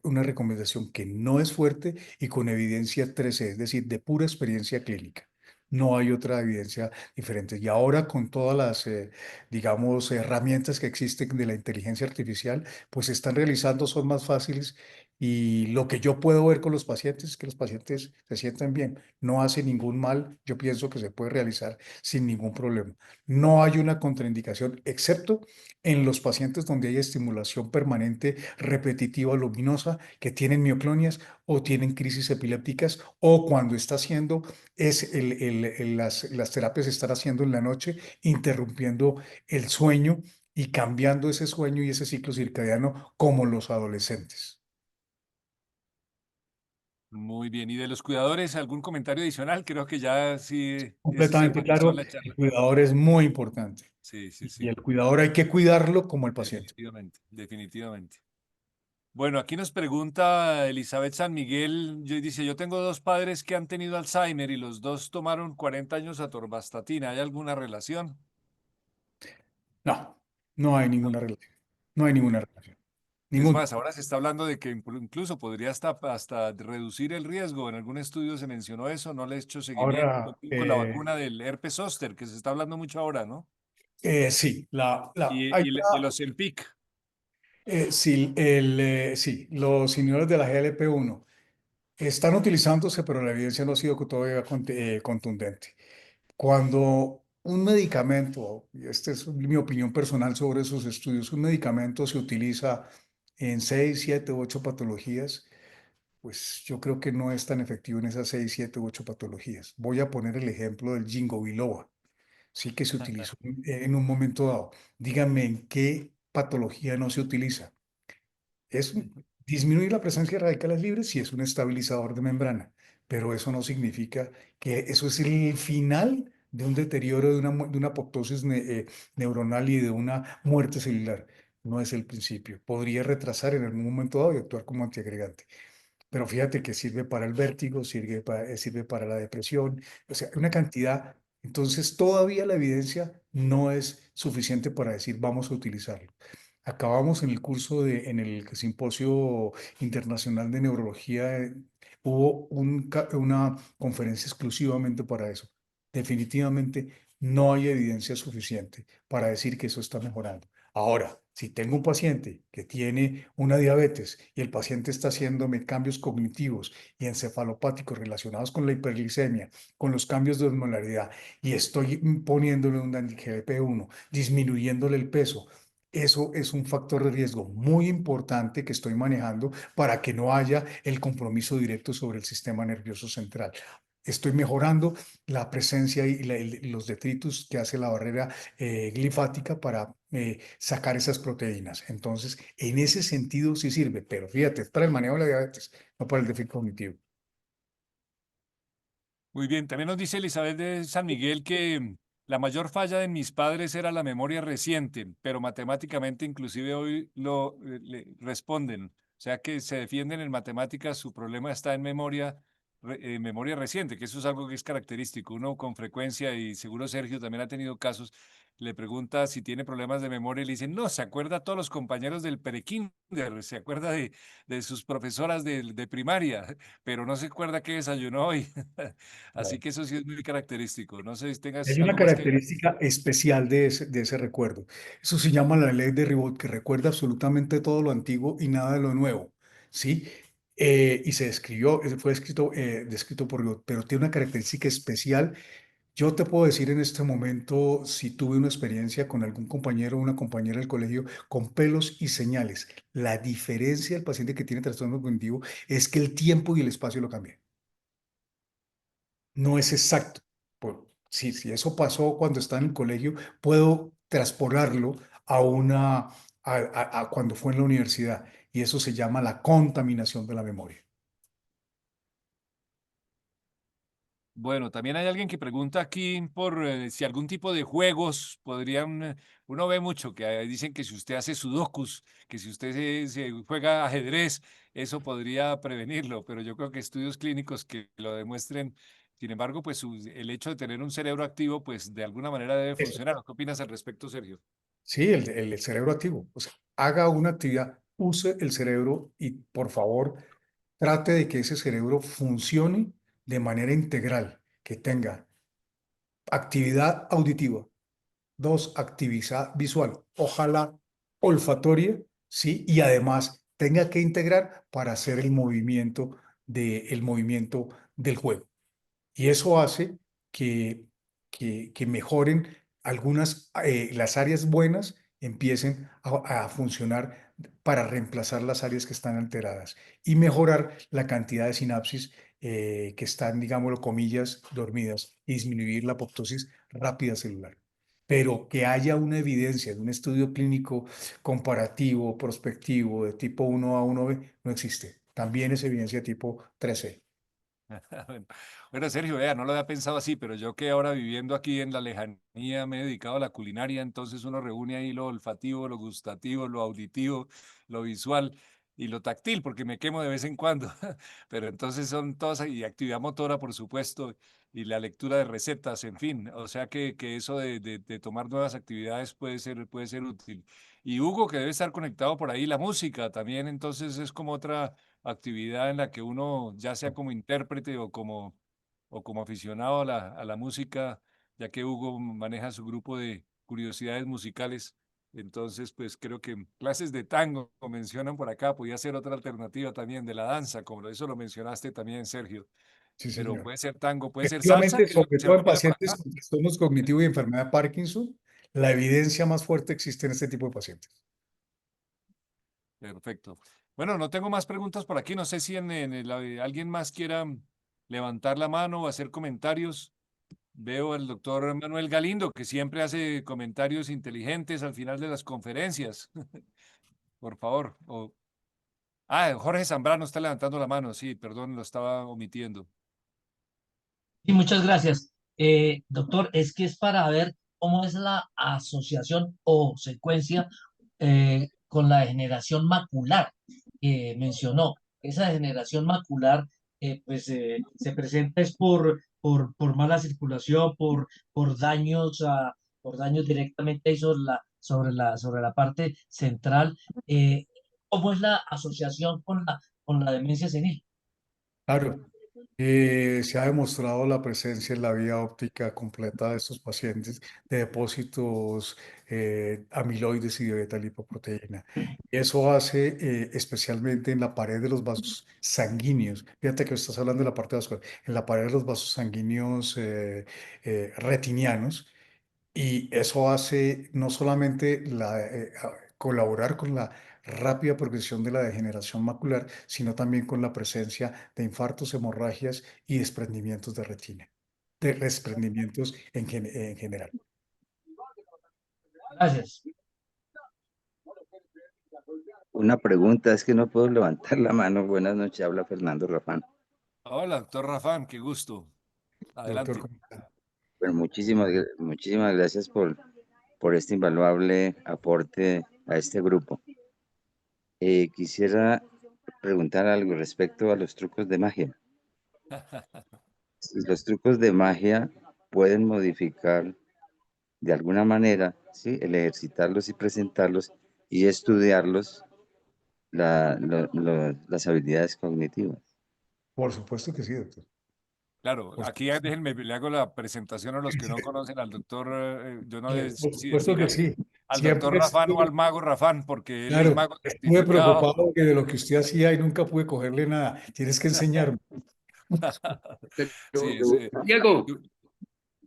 una recomendación que no es fuerte y con evidencia 13, es decir, de pura experiencia clínica. No hay otra evidencia diferente. Y ahora con todas las, digamos, herramientas que existen de la inteligencia artificial, pues se están realizando, son más fáciles Y lo que yo puedo ver con los pacientes es que los pacientes se sienten bien, no hace ningún mal, yo pienso que se puede realizar sin ningún problema. No hay una contraindicación, excepto en los pacientes donde hay estimulación permanente, repetitiva, luminosa, que tienen mioclonias o tienen crisis epilépticas, o cuando está haciendo, las terapias se están haciendo en la noche, interrumpiendo el sueño y cambiando ese sueño y ese ciclo circadiano como los adolescentes. Muy bien. ¿Y de los cuidadores, algún comentario adicional? Creo que ya sí, eso se Completamente matizó en claro, la el charla. cuidador es muy importante Sí, sí, y sí. el cuidador hay que cuidarlo como el paciente. Definitivamente, definitivamente. Bueno, aquí nos pregunta Elizabeth San Miguel, dice, yo tengo dos padres que han tenido Alzheimer y los dos tomaron 40 años atorvastatina. ¿Hay alguna relación? No, no hay No. ninguna relación, no hay ninguna relación, Es ninguna. más, ahora se está hablando de que incluso podría hasta reducir el riesgo. En algún estudio se mencionó eso, no le he hecho seguimiento Ahora, con la vacuna del herpes zóster, que se está hablando mucho ahora, ¿no? sí, Y los Ozempic. sí, los inhibidores de la GLP-1 están utilizándose, pero la evidencia no ha sido todavía contundente. Cuando un medicamento, y esta es mi opinión personal sobre esos estudios, un medicamento se utiliza en 6, 7, 8 patologías, pues yo creo que no es tan efectivo en esas 6, 7, 8 patologías. Voy a poner el ejemplo del Ginkgo biloba, sí que se utilizó en un momento dado. Díganme en qué patología no se utiliza. Es disminuir la presencia de radicales libres si es un estabilizador de membrana, pero eso no significa que eso es el final de un deterioro de una apoptosis neuronal y de una muerte celular. No es el principio. Podría retrasar en algún momento dado y actuar como antiagregante. Pero fíjate que sirve para el vértigo, sirve para la depresión, o sea, una cantidad. Entonces, todavía la evidencia no es suficiente para decir vamos a utilizarlo. Acabamos en el curso en el Simposio Internacional de Neurología, hubo una conferencia exclusivamente para eso. Definitivamente no hay evidencia suficiente para decir que eso está mejorando. Ahora, si tengo un paciente que tiene una diabetes y el paciente está haciéndome cambios cognitivos y encefalopáticos relacionados con la hiperglicemia, con los cambios de osmolaridad, y estoy poniéndole un anti-GLP-1, disminuyéndole el peso, eso es un factor de riesgo muy importante que estoy manejando para que no haya el compromiso directo sobre el sistema nervioso central. Estoy mejorando la presencia y los detritus que hace la barrera glifática para sacar esas proteínas. Entonces, en ese sentido sí sirve, pero fíjate, es para el manejo de la diabetes, no para el déficit cognitivo. Muy bien, también nos dice Elizabeth de San Miguel que la mayor falla de mis padres era la memoria reciente, pero matemáticamente inclusive hoy le responden. O sea que se defienden en matemáticas, su problema está en memoria reciente, que eso es algo que es característico. Uno con frecuencia, y seguro Sergio también ha tenido casos, le pregunta si tiene problemas de memoria y le dicen, no, se acuerda a todos los compañeros del prekinder, se acuerda de sus profesoras de primaria, pero no se acuerda qué desayunó hoy. Así que eso sí es muy característico. No sé si tengas Hay una algo más que agregar. característica especial de ese recuerdo. Eso se llama la ley de Ribot, que recuerda absolutamente todo lo antiguo y nada de lo nuevo, ¿sí? Y se describió, fue descrito por Ribot, pero tiene una característica especial. Yo te puedo decir en este momento si tuve una experiencia con algún compañero o una compañera del colegio con pelos y señales. La diferencia del paciente que tiene trastorno cognitivo es que el tiempo y el espacio lo cambian. No es exacto. Si eso pasó cuando estaba en el colegio, puedo transportarlo a cuando fue en la universidad. Y eso se llama la contaminación de la memoria. Bueno, también hay alguien que pregunta aquí por si algún tipo de juegos podrían, uno ve mucho que dicen que si usted hace sudokus, que si usted se juega ajedrez, eso podría prevenirlo, pero yo creo que estudios clínicos que lo demuestren, sin embargo, pues el hecho de tener un cerebro activo, pues de alguna manera debe Eso. funcionar. ¿Qué opinas al respecto, Sergio? Sí, el cerebro activo. O sea, haga una actividad, use el cerebro y por favor trate de que ese cerebro funcione de manera integral, que tenga actividad auditiva. Dos, actividad visual, ojalá olfatoria, ¿sí? Y además tenga que integrar para hacer el movimiento del juego. Y eso hace que mejoren las áreas buenas empiecen a funcionar para reemplazar las áreas que están alteradas y mejorar la cantidad de sinapsis que están, digámoslo, comillas, dormidas y disminuir la apoptosis rápida celular. Pero que haya una evidencia de un estudio clínico comparativo, prospectivo, de tipo 1A, 1B, no existe. También es evidencia tipo 3C. Bueno, bueno, Sergio, vea, no lo había pensado así, pero yo que ahora viviendo aquí en la lejanía me he dedicado a la culinaria, entonces uno reúne ahí lo olfativo, lo gustativo, lo auditivo, lo visual y lo táctil, porque me quemo de vez en cuando, pero entonces son todas, y actividad motora, por supuesto, y la lectura de recetas, en fin, o sea que eso de tomar nuevas actividades puede ser útil. Y Hugo, que debe estar conectado por ahí, la música también, entonces es como otra actividad en la que uno, ya sea como intérprete o como aficionado a la música, ya que Hugo maneja su grupo de curiosidades musicales, entonces pues creo que clases de tango, como mencionan por acá, podría ser otra alternativa también de la danza, como eso lo mencionaste también, Sergio, Sí, pero señor. puede ser tango, puede ser salsa, Efectivamente, que es lo que sobre se todo en baila por pacientes acá. con trastornos cognitivos y enfermedad de Parkinson, la evidencia más fuerte existe en este tipo de pacientes. Perfecto. Bueno, no tengo más preguntas por aquí. No sé si alguien más quiera levantar la mano o hacer comentarios. Veo al doctor Manuel Galindo, que siempre hace comentarios inteligentes al final de las conferencias. Por favor. Jorge Zambrano está levantando la mano. Sí, perdón, lo estaba omitiendo. Y muchas gracias. Doctor, es que es para ver cómo es la asociación o secuencia con la degeneración macular que mencionó. Esa degeneración macular se presenta es por mala circulación, por daños directamente ahí sobre la parte central. ¿Cómo es la asociación con la demencia senil? Claro, se ha demostrado la presencia en la vía óptica completa de estos pacientes de depósitos amiloides y de beta-lipoproteína. Eso hace especialmente en la pared de los vasos sanguíneos. Fíjate que estás hablando de la parte vascular, en la pared de los vasos sanguíneos retinianos. Y eso hace no solamente colaborar con la rápida progresión de la degeneración macular, sino también con la presencia de infartos, hemorragias y desprendimientos de retina, de desprendimientos en general. Gracias. Una pregunta, es que no puedo levantar la mano. Buenas noches, habla Fernando Rafán. Hola, doctor Rafán, qué gusto. Doctor, Adelante. ¿cómo está? Bueno, muchísimas gracias por este invaluable aporte a este grupo. Quisiera preguntar algo respecto a los trucos de magia. Si los trucos de magia pueden modificar de alguna manera, ¿sí? El ejercitarlos y presentarlos y estudiarlos, las habilidades cognitivas. Por supuesto que sí, doctor. Claro, Por aquí supuesto, déjenme, le hago la presentación a los que no conocen al doctor, yo no sé por si supuesto decir que sí. al doctor Siempre Rafán o estuve, al mago Rafán, porque él es claro, mago estuve certificado. preocupado de lo que usted hacía y nunca pude cogerle nada. Tienes que enseñarme. Sí, Pero, Diego,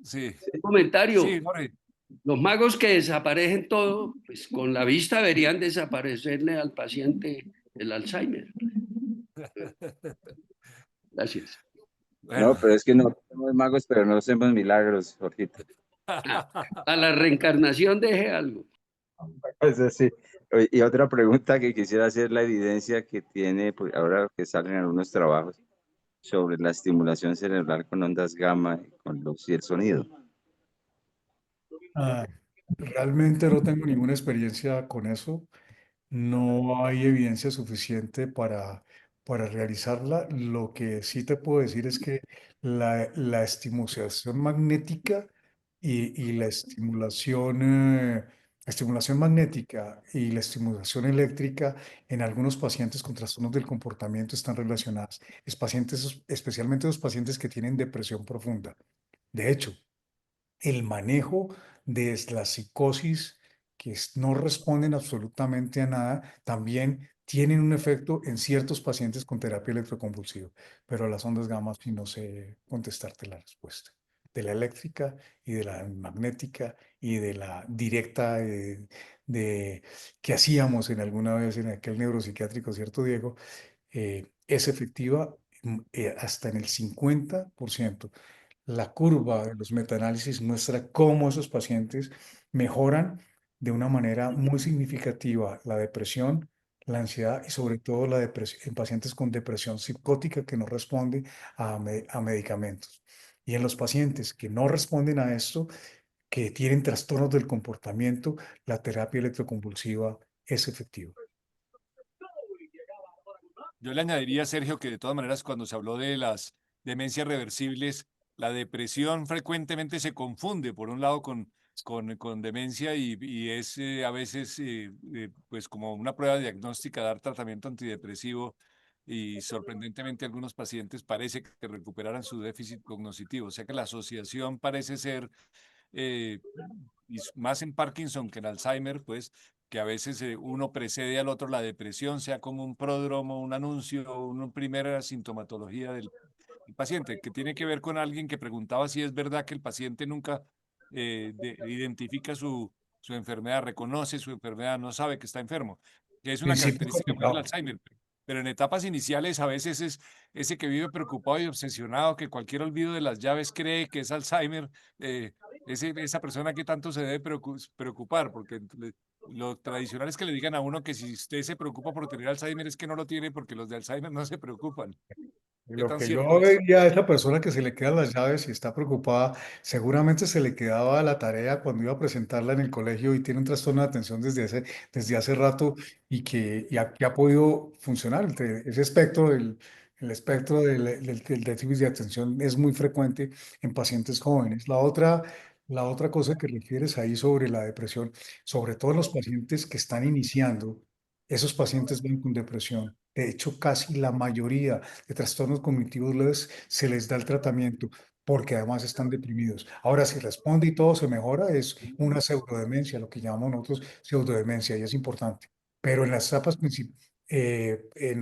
sí, un sí, comentario. Jorge. Los magos que desaparecen todo, pues con la vista deberían desaparecerle al paciente el Alzheimer. Gracias. No, Bueno, pero es que no somos magos, pero no hacemos milagros, Jorgito. A la reencarnación deje algo. Eso sí. Y otra pregunta que quisiera hacer, la evidencia que tiene, pues, ahora que salen algunos trabajos sobre la estimulación cerebral con ondas gamma y con luz y el sonido. Ah, realmente no tengo ninguna experiencia con eso. No hay evidencia suficiente para realizarla. Lo que sí te puedo decir es que la estimulación magnética y la estimulación magnética y la estimulación eléctrica en algunos pacientes con trastornos del comportamiento están relacionadas. Especialmente los pacientes que tienen depresión profunda. De hecho, el manejo de la psicosis no responden absolutamente a nada, también tienen un efecto en ciertos pacientes con terapia electroconvulsiva, pero las ondas gamma sí no sé contestarte la respuesta. De la eléctrica y de la magnética y de la directa que hacíamos en alguna vez en aquel neuropsiquiátrico, ¿cierto, Diego? Es efectiva hasta en el 50%. La curva de los metaanálisis muestra cómo esos pacientes mejoran de una manera muy significativa la depresión, la ansiedad y sobre todo la depresión en pacientes con depresión psicótica que no responde a medicamentos. Y en los pacientes que no responden a esto, que tienen trastornos del comportamiento, la terapia electroconvulsiva es efectiva. Yo le añadiría, Sergio, que de todas maneras cuando se habló de las demencias reversibles, la depresión frecuentemente se confunde, por un lado, con demencia y es a veces pues como una prueba diagnóstica dar tratamiento antidepresivo y sorprendentemente algunos pacientes parece que recuperaran su déficit cognitivo. O sea que la asociación parece ser y más en Parkinson que en Alzheimer, pues que a veces uno precede al otro la depresión, sea como un pródromo, un anuncio, una primera sintomatología del paciente, que tiene que ver con alguien que preguntaba si es verdad que el paciente nunca identifica su enfermedad, reconoce su enfermedad, no sabe que está enfermo, que es una Principio característica pues, del complicado. Alzheimer. Pero en etapas iniciales a veces es ese que vive preocupado y obsesionado, que cualquier olvido de las llaves cree que es Alzheimer, esa persona que tanto se debe preocupar, porque lo tradicional es que le digan a uno que si usted se preocupa por tener Alzheimer es que no lo tiene porque los de Alzheimer no se preocupan. ¿Qué Lo tan que cierto yo es? diría a esa persona que se le quedan las llaves y está preocupada, seguramente se le quedaba la tarea cuando iba a presentarla en el colegio y tiene un trastorno de atención desde hace rato que ha podido funcionar. Ese espectro, el espectro del déficit de atención es muy frecuente en pacientes jóvenes. La otra cosa que refieres ahí sobre la depresión, sobre todo en los pacientes que están iniciando, esos pacientes ven con depresión. De hecho, casi la mayoría de trastornos cognitivos leves se les da el tratamiento porque además están deprimidos. Ahora, si responde y todo se mejora, es una pseudodemencia, lo que llamamos nosotros pseudodemencia, y es importante. Pero en las etapas, en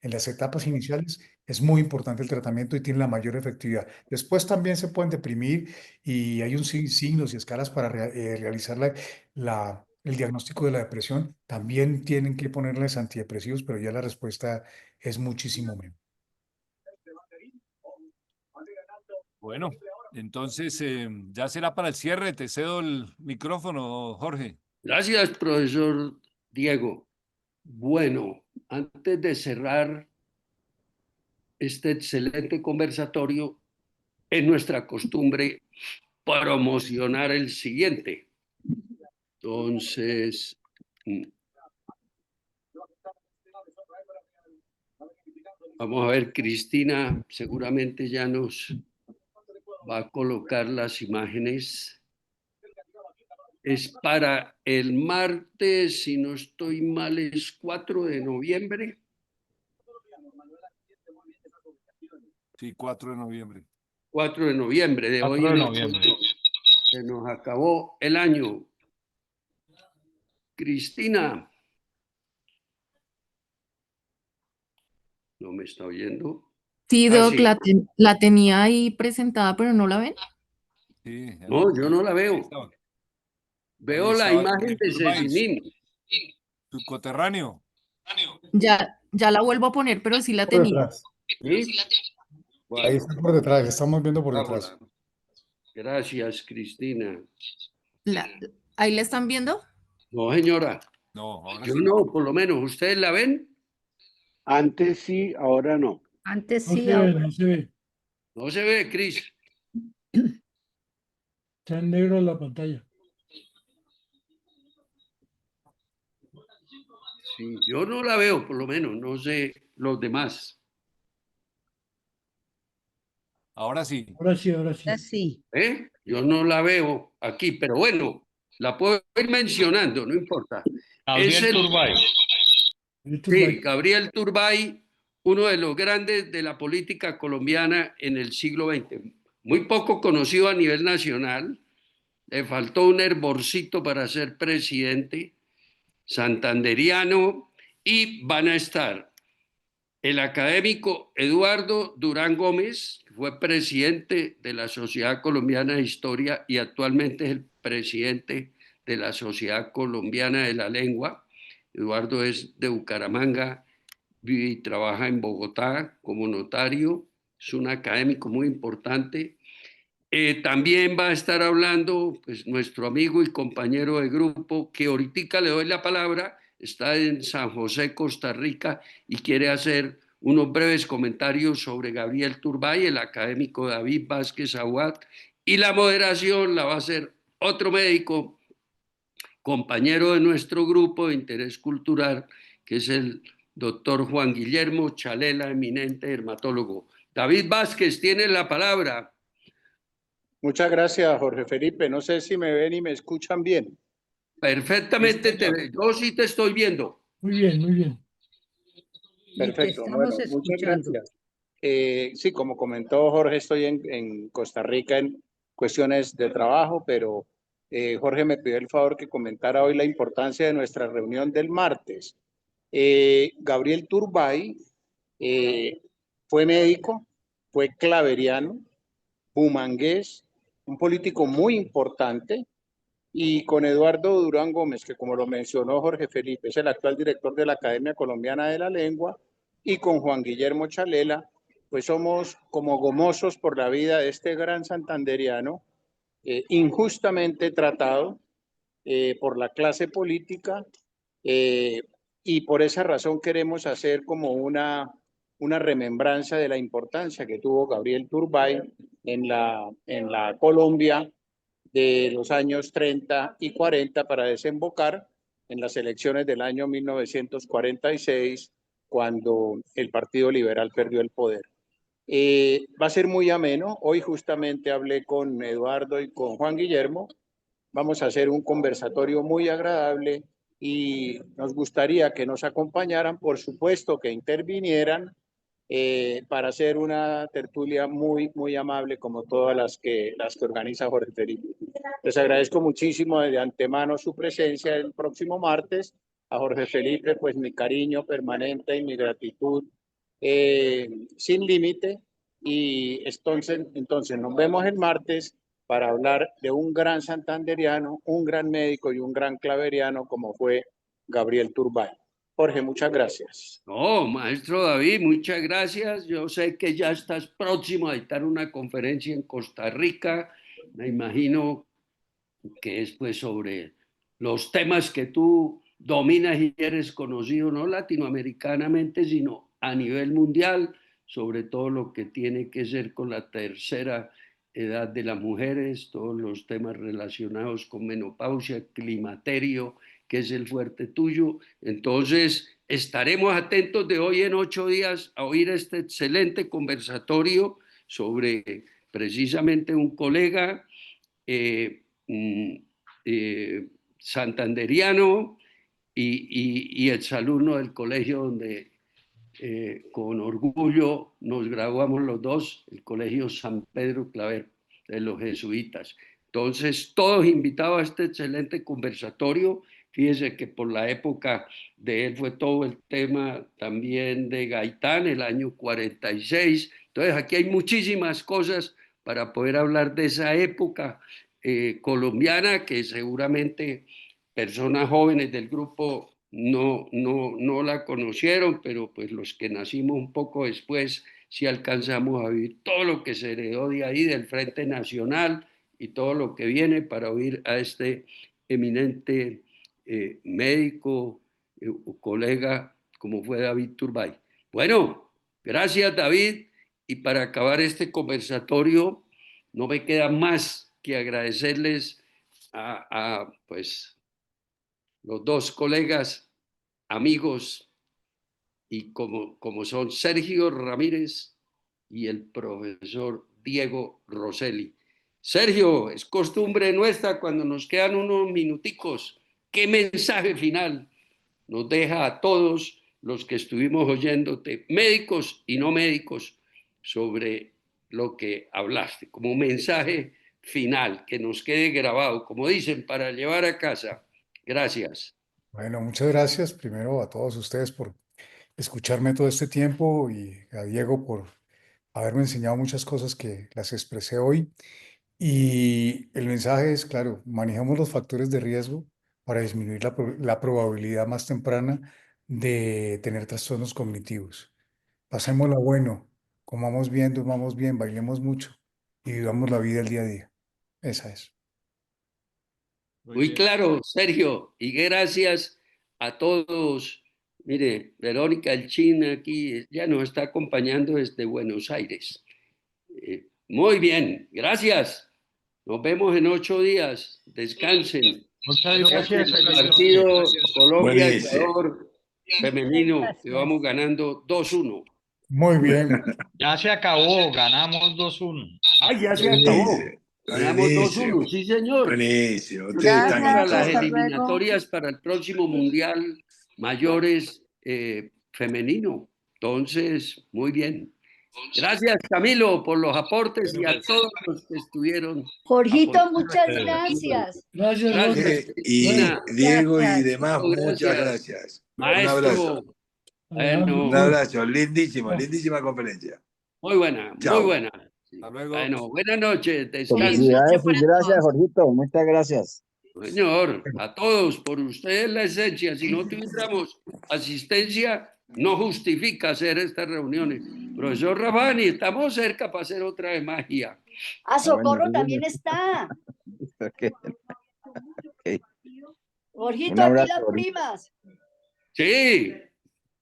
las etapas iniciales es muy importante el tratamiento y tiene la mayor efectividad. Después también se pueden deprimir y hay signos y escalas para realizar el diagnóstico de la depresión. También tienen que ponerles antidepresivos, pero ya la respuesta es muchísimo menos. Bueno, entonces ya será para el cierre. Te cedo el micrófono, Jorge. Gracias, profesor Diego. Bueno, antes de cerrar este excelente conversatorio, es nuestra costumbre promocionar el siguiente. Entonces, vamos a ver, Cristina seguramente ya nos va a colocar las imágenes. Es para el martes, si no estoy mal, es 4 de noviembre. Sí, 4 de noviembre. 4 de noviembre de hoy 4 de en noviembre. se nos acabó el año. Cristina, ¿no me está oyendo? Sí, Ah, Doc, sí. la tenía ahí presentada, pero no la ven. Sí, No, yo no la ahí veo. estaba. Ahí Veo la estaba imagen Gabriel de Turbay, Cecilín. su coterráneo. Ya la vuelvo a poner, pero sí la Por tenía. detrás. ¿Sí? Ahí Bueno, está por detrás, estamos viendo por detrás. gracias, Cristina. La, ¿Ahí la están viendo? No, señora, No, ahora yo sí. no, por lo menos. ¿Ustedes la ven? Antes sí, ahora no. Antes No sí, se ve, ahora no se ve. No se ve, Cris. Está en negro la pantalla. Sí, yo no la veo, por lo menos. No sé los demás. Ahora sí. Ahora sí, ahora sí. sí. Yo no la veo aquí, pero bueno, la puedo ir mencionando, no importa. Es Gabriel el, Turbay. sí, Gabriel Turbay, uno de los grandes de la política colombiana en el siglo XX. Muy poco conocido a nivel nacional. Le faltó un hervorcito para ser presidente. Santanderiano y van a estar el académico Eduardo Durán Gómez, que fue presidente de la Sociedad Colombiana de Historia y actualmente es el presidente de la Sociedad Colombiana de la Lengua. Eduardo es de Bucaramanga, vive y trabaja en Bogotá como notario, es un académico muy importante. También va a estar hablando pues, nuestro amigo y compañero de grupo, que ahorita le doy la palabra, está en San José, Costa Rica, y quiere hacer unos breves comentarios sobre Gabriel Turbay, el académico David Vázquez Aguad, y la moderación la va a hacer otro médico, compañero de nuestro grupo de interés cultural, que es el doctor Juan Guillermo Chalela, eminente dermatólogo. David Vázquez, tiene la palabra. Muchas gracias, Jorge Felipe. No sé si me ven y me escuchan bien. Perfectamente, yo sí te estoy viendo. Muy bien, muy bien. Perfecto. Bueno, muchas gracias. Sí, como comentó Jorge, estoy en Costa Rica en cuestiones de trabajo, pero Jorge me pidió el favor que comentara hoy la importancia de nuestra reunión del martes. Gabriel Turbay fue médico, fue claveriano, bumangués, un político muy importante, y con Eduardo Durán Gómez, que como lo mencionó Jorge Felipe, es el actual director de la Academia Colombiana de la Lengua, y con Juan Guillermo Chalela, pues somos como gomosos por la vida de este gran santanderiano, injustamente tratado por la clase política, y por esa razón queremos hacer como una remembranza de la importancia que tuvo Gabriel Turbay en la Colombia de los años 30 y 40 para desembocar en las elecciones del año 1946, cuando el Partido Liberal perdió el poder. Va a ser muy ameno. Hoy justamente hablé con Eduardo y con Juan Guillermo. Vamos a hacer un conversatorio muy agradable y nos gustaría que nos acompañaran, por supuesto que intervinieran, para hacer una tertulia muy, muy amable como todas las que organiza Jorge Felipe. Les agradezco muchísimo de antemano su presencia el próximo martes. A Jorge Felipe, pues mi cariño permanente y mi gratitud sin límite. Y entonces nos vemos el martes para hablar de un gran santanderiano, un gran médico y un gran claveriano como fue Gabriel Turbay. Jorge, muchas gracias. No, maestro David, muchas gracias. Yo sé que ya estás próximo a dictar una conferencia en Costa Rica. Me imagino que es pues sobre los temas que tú dominas y eres conocido no latinoamericanamente, sino a nivel mundial, sobre todo lo que tiene que ver con la tercera edad de las mujeres, todos los temas relacionados con menopausia, climaterio, que es el fuerte tuyo. Entonces, estaremos atentos de hoy en 8 días a oír este excelente conversatorio sobre precisamente un colega santanderiano y exalumno del colegio donde con orgullo nos graduamos los dos, el colegio San Pedro Claver de los jesuitas. Entonces, todos invitados a este excelente conversatorio. Fíjese que por la época de él fue todo el tema también de Gaitán, el año 46. Entonces, aquí hay muchísimas cosas para poder hablar de esa época colombiana, que seguramente personas jóvenes del grupo no la conocieron, pero pues los que nacimos un poco después sí alcanzamos a vivir todo lo que se heredó de ahí, del Frente Nacional y todo lo que viene, para oír a este eminente médico o colega como fue David Turbay. Bueno, gracias David, y para acabar este conversatorio no me queda más que agradecerles a pues los dos colegas, amigos, y como son Sergio Ramírez y el profesor Diego Rosselli. Sergio, es costumbre nuestra cuando nos quedan unos minuticos, ¿qué mensaje final nos deja a todos los que estuvimos oyéndote, médicos y no médicos, sobre lo que hablaste, como mensaje final, que nos quede grabado, como dicen, para llevar a casa? Gracias. Bueno, muchas gracias primero a todos ustedes por escucharme todo este tiempo y a Diego por haberme enseñado muchas cosas que las expresé hoy. Y el mensaje es, claro, manejemos los factores de riesgo para disminuir la probabilidad más temprana de tener trastornos cognitivos. Pasémosla bueno, comamos bien, durmamos bien, bailemos mucho y vivamos la vida el día a día. Esa es. Muy claro, Sergio, y gracias a todos. Mire, Verónica Elchin aquí ya nos está acompañando desde Buenos Aires. Muy bien, gracias. Nos vemos en 8 días. Descansen. Muchas gracias. El partido Colombia, Buenísimo. Ecuador femenino, que vamos ganando 2-1. Muy bien. Ya se acabó, ganamos 2-1. ¡Ay, ya se acabó! Buenísimo. Ganamos 2-1, sí, señor. Buenísimo. Ustedes están Para en las todo. eliminatorias para el próximo Mundial Mayores femenino. Entonces, muy bien. Gracias, Camilo, por los aportes y a todos los que estuvieron. Jorgito, muchas gracias. Gracias, Gracias, Jorge. Y Cristina. Diego y Gracias. demás, muchas Gracias. gracias. Un Maestro. abrazo. Bueno, Un abrazo. Lindísimo, lindísima conferencia. muy buena, muy Chao. buena. Hasta luego. Bueno, buenas noches. Descansen. Felicidades y gracias, Jorgito. Muchas gracias. Señor, a todos, por ustedes la esencia. Si no tuviéramos asistencia, no justifica hacer estas reuniones. Profesor Rabani, estamos cerca para hacer otra de magia. Ah, Socorro también está. Ok. Jorgito, Un aquí abrazo, las Jorgito. primas. Sí,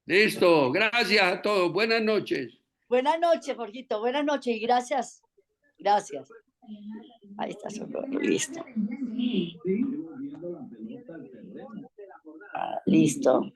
listo. Gracias a todos. Buenas noches. Buenas noches, Jorgito. Buenas noches y gracias. Gracias. Ahí está Socorro. Listo. Ah, listo.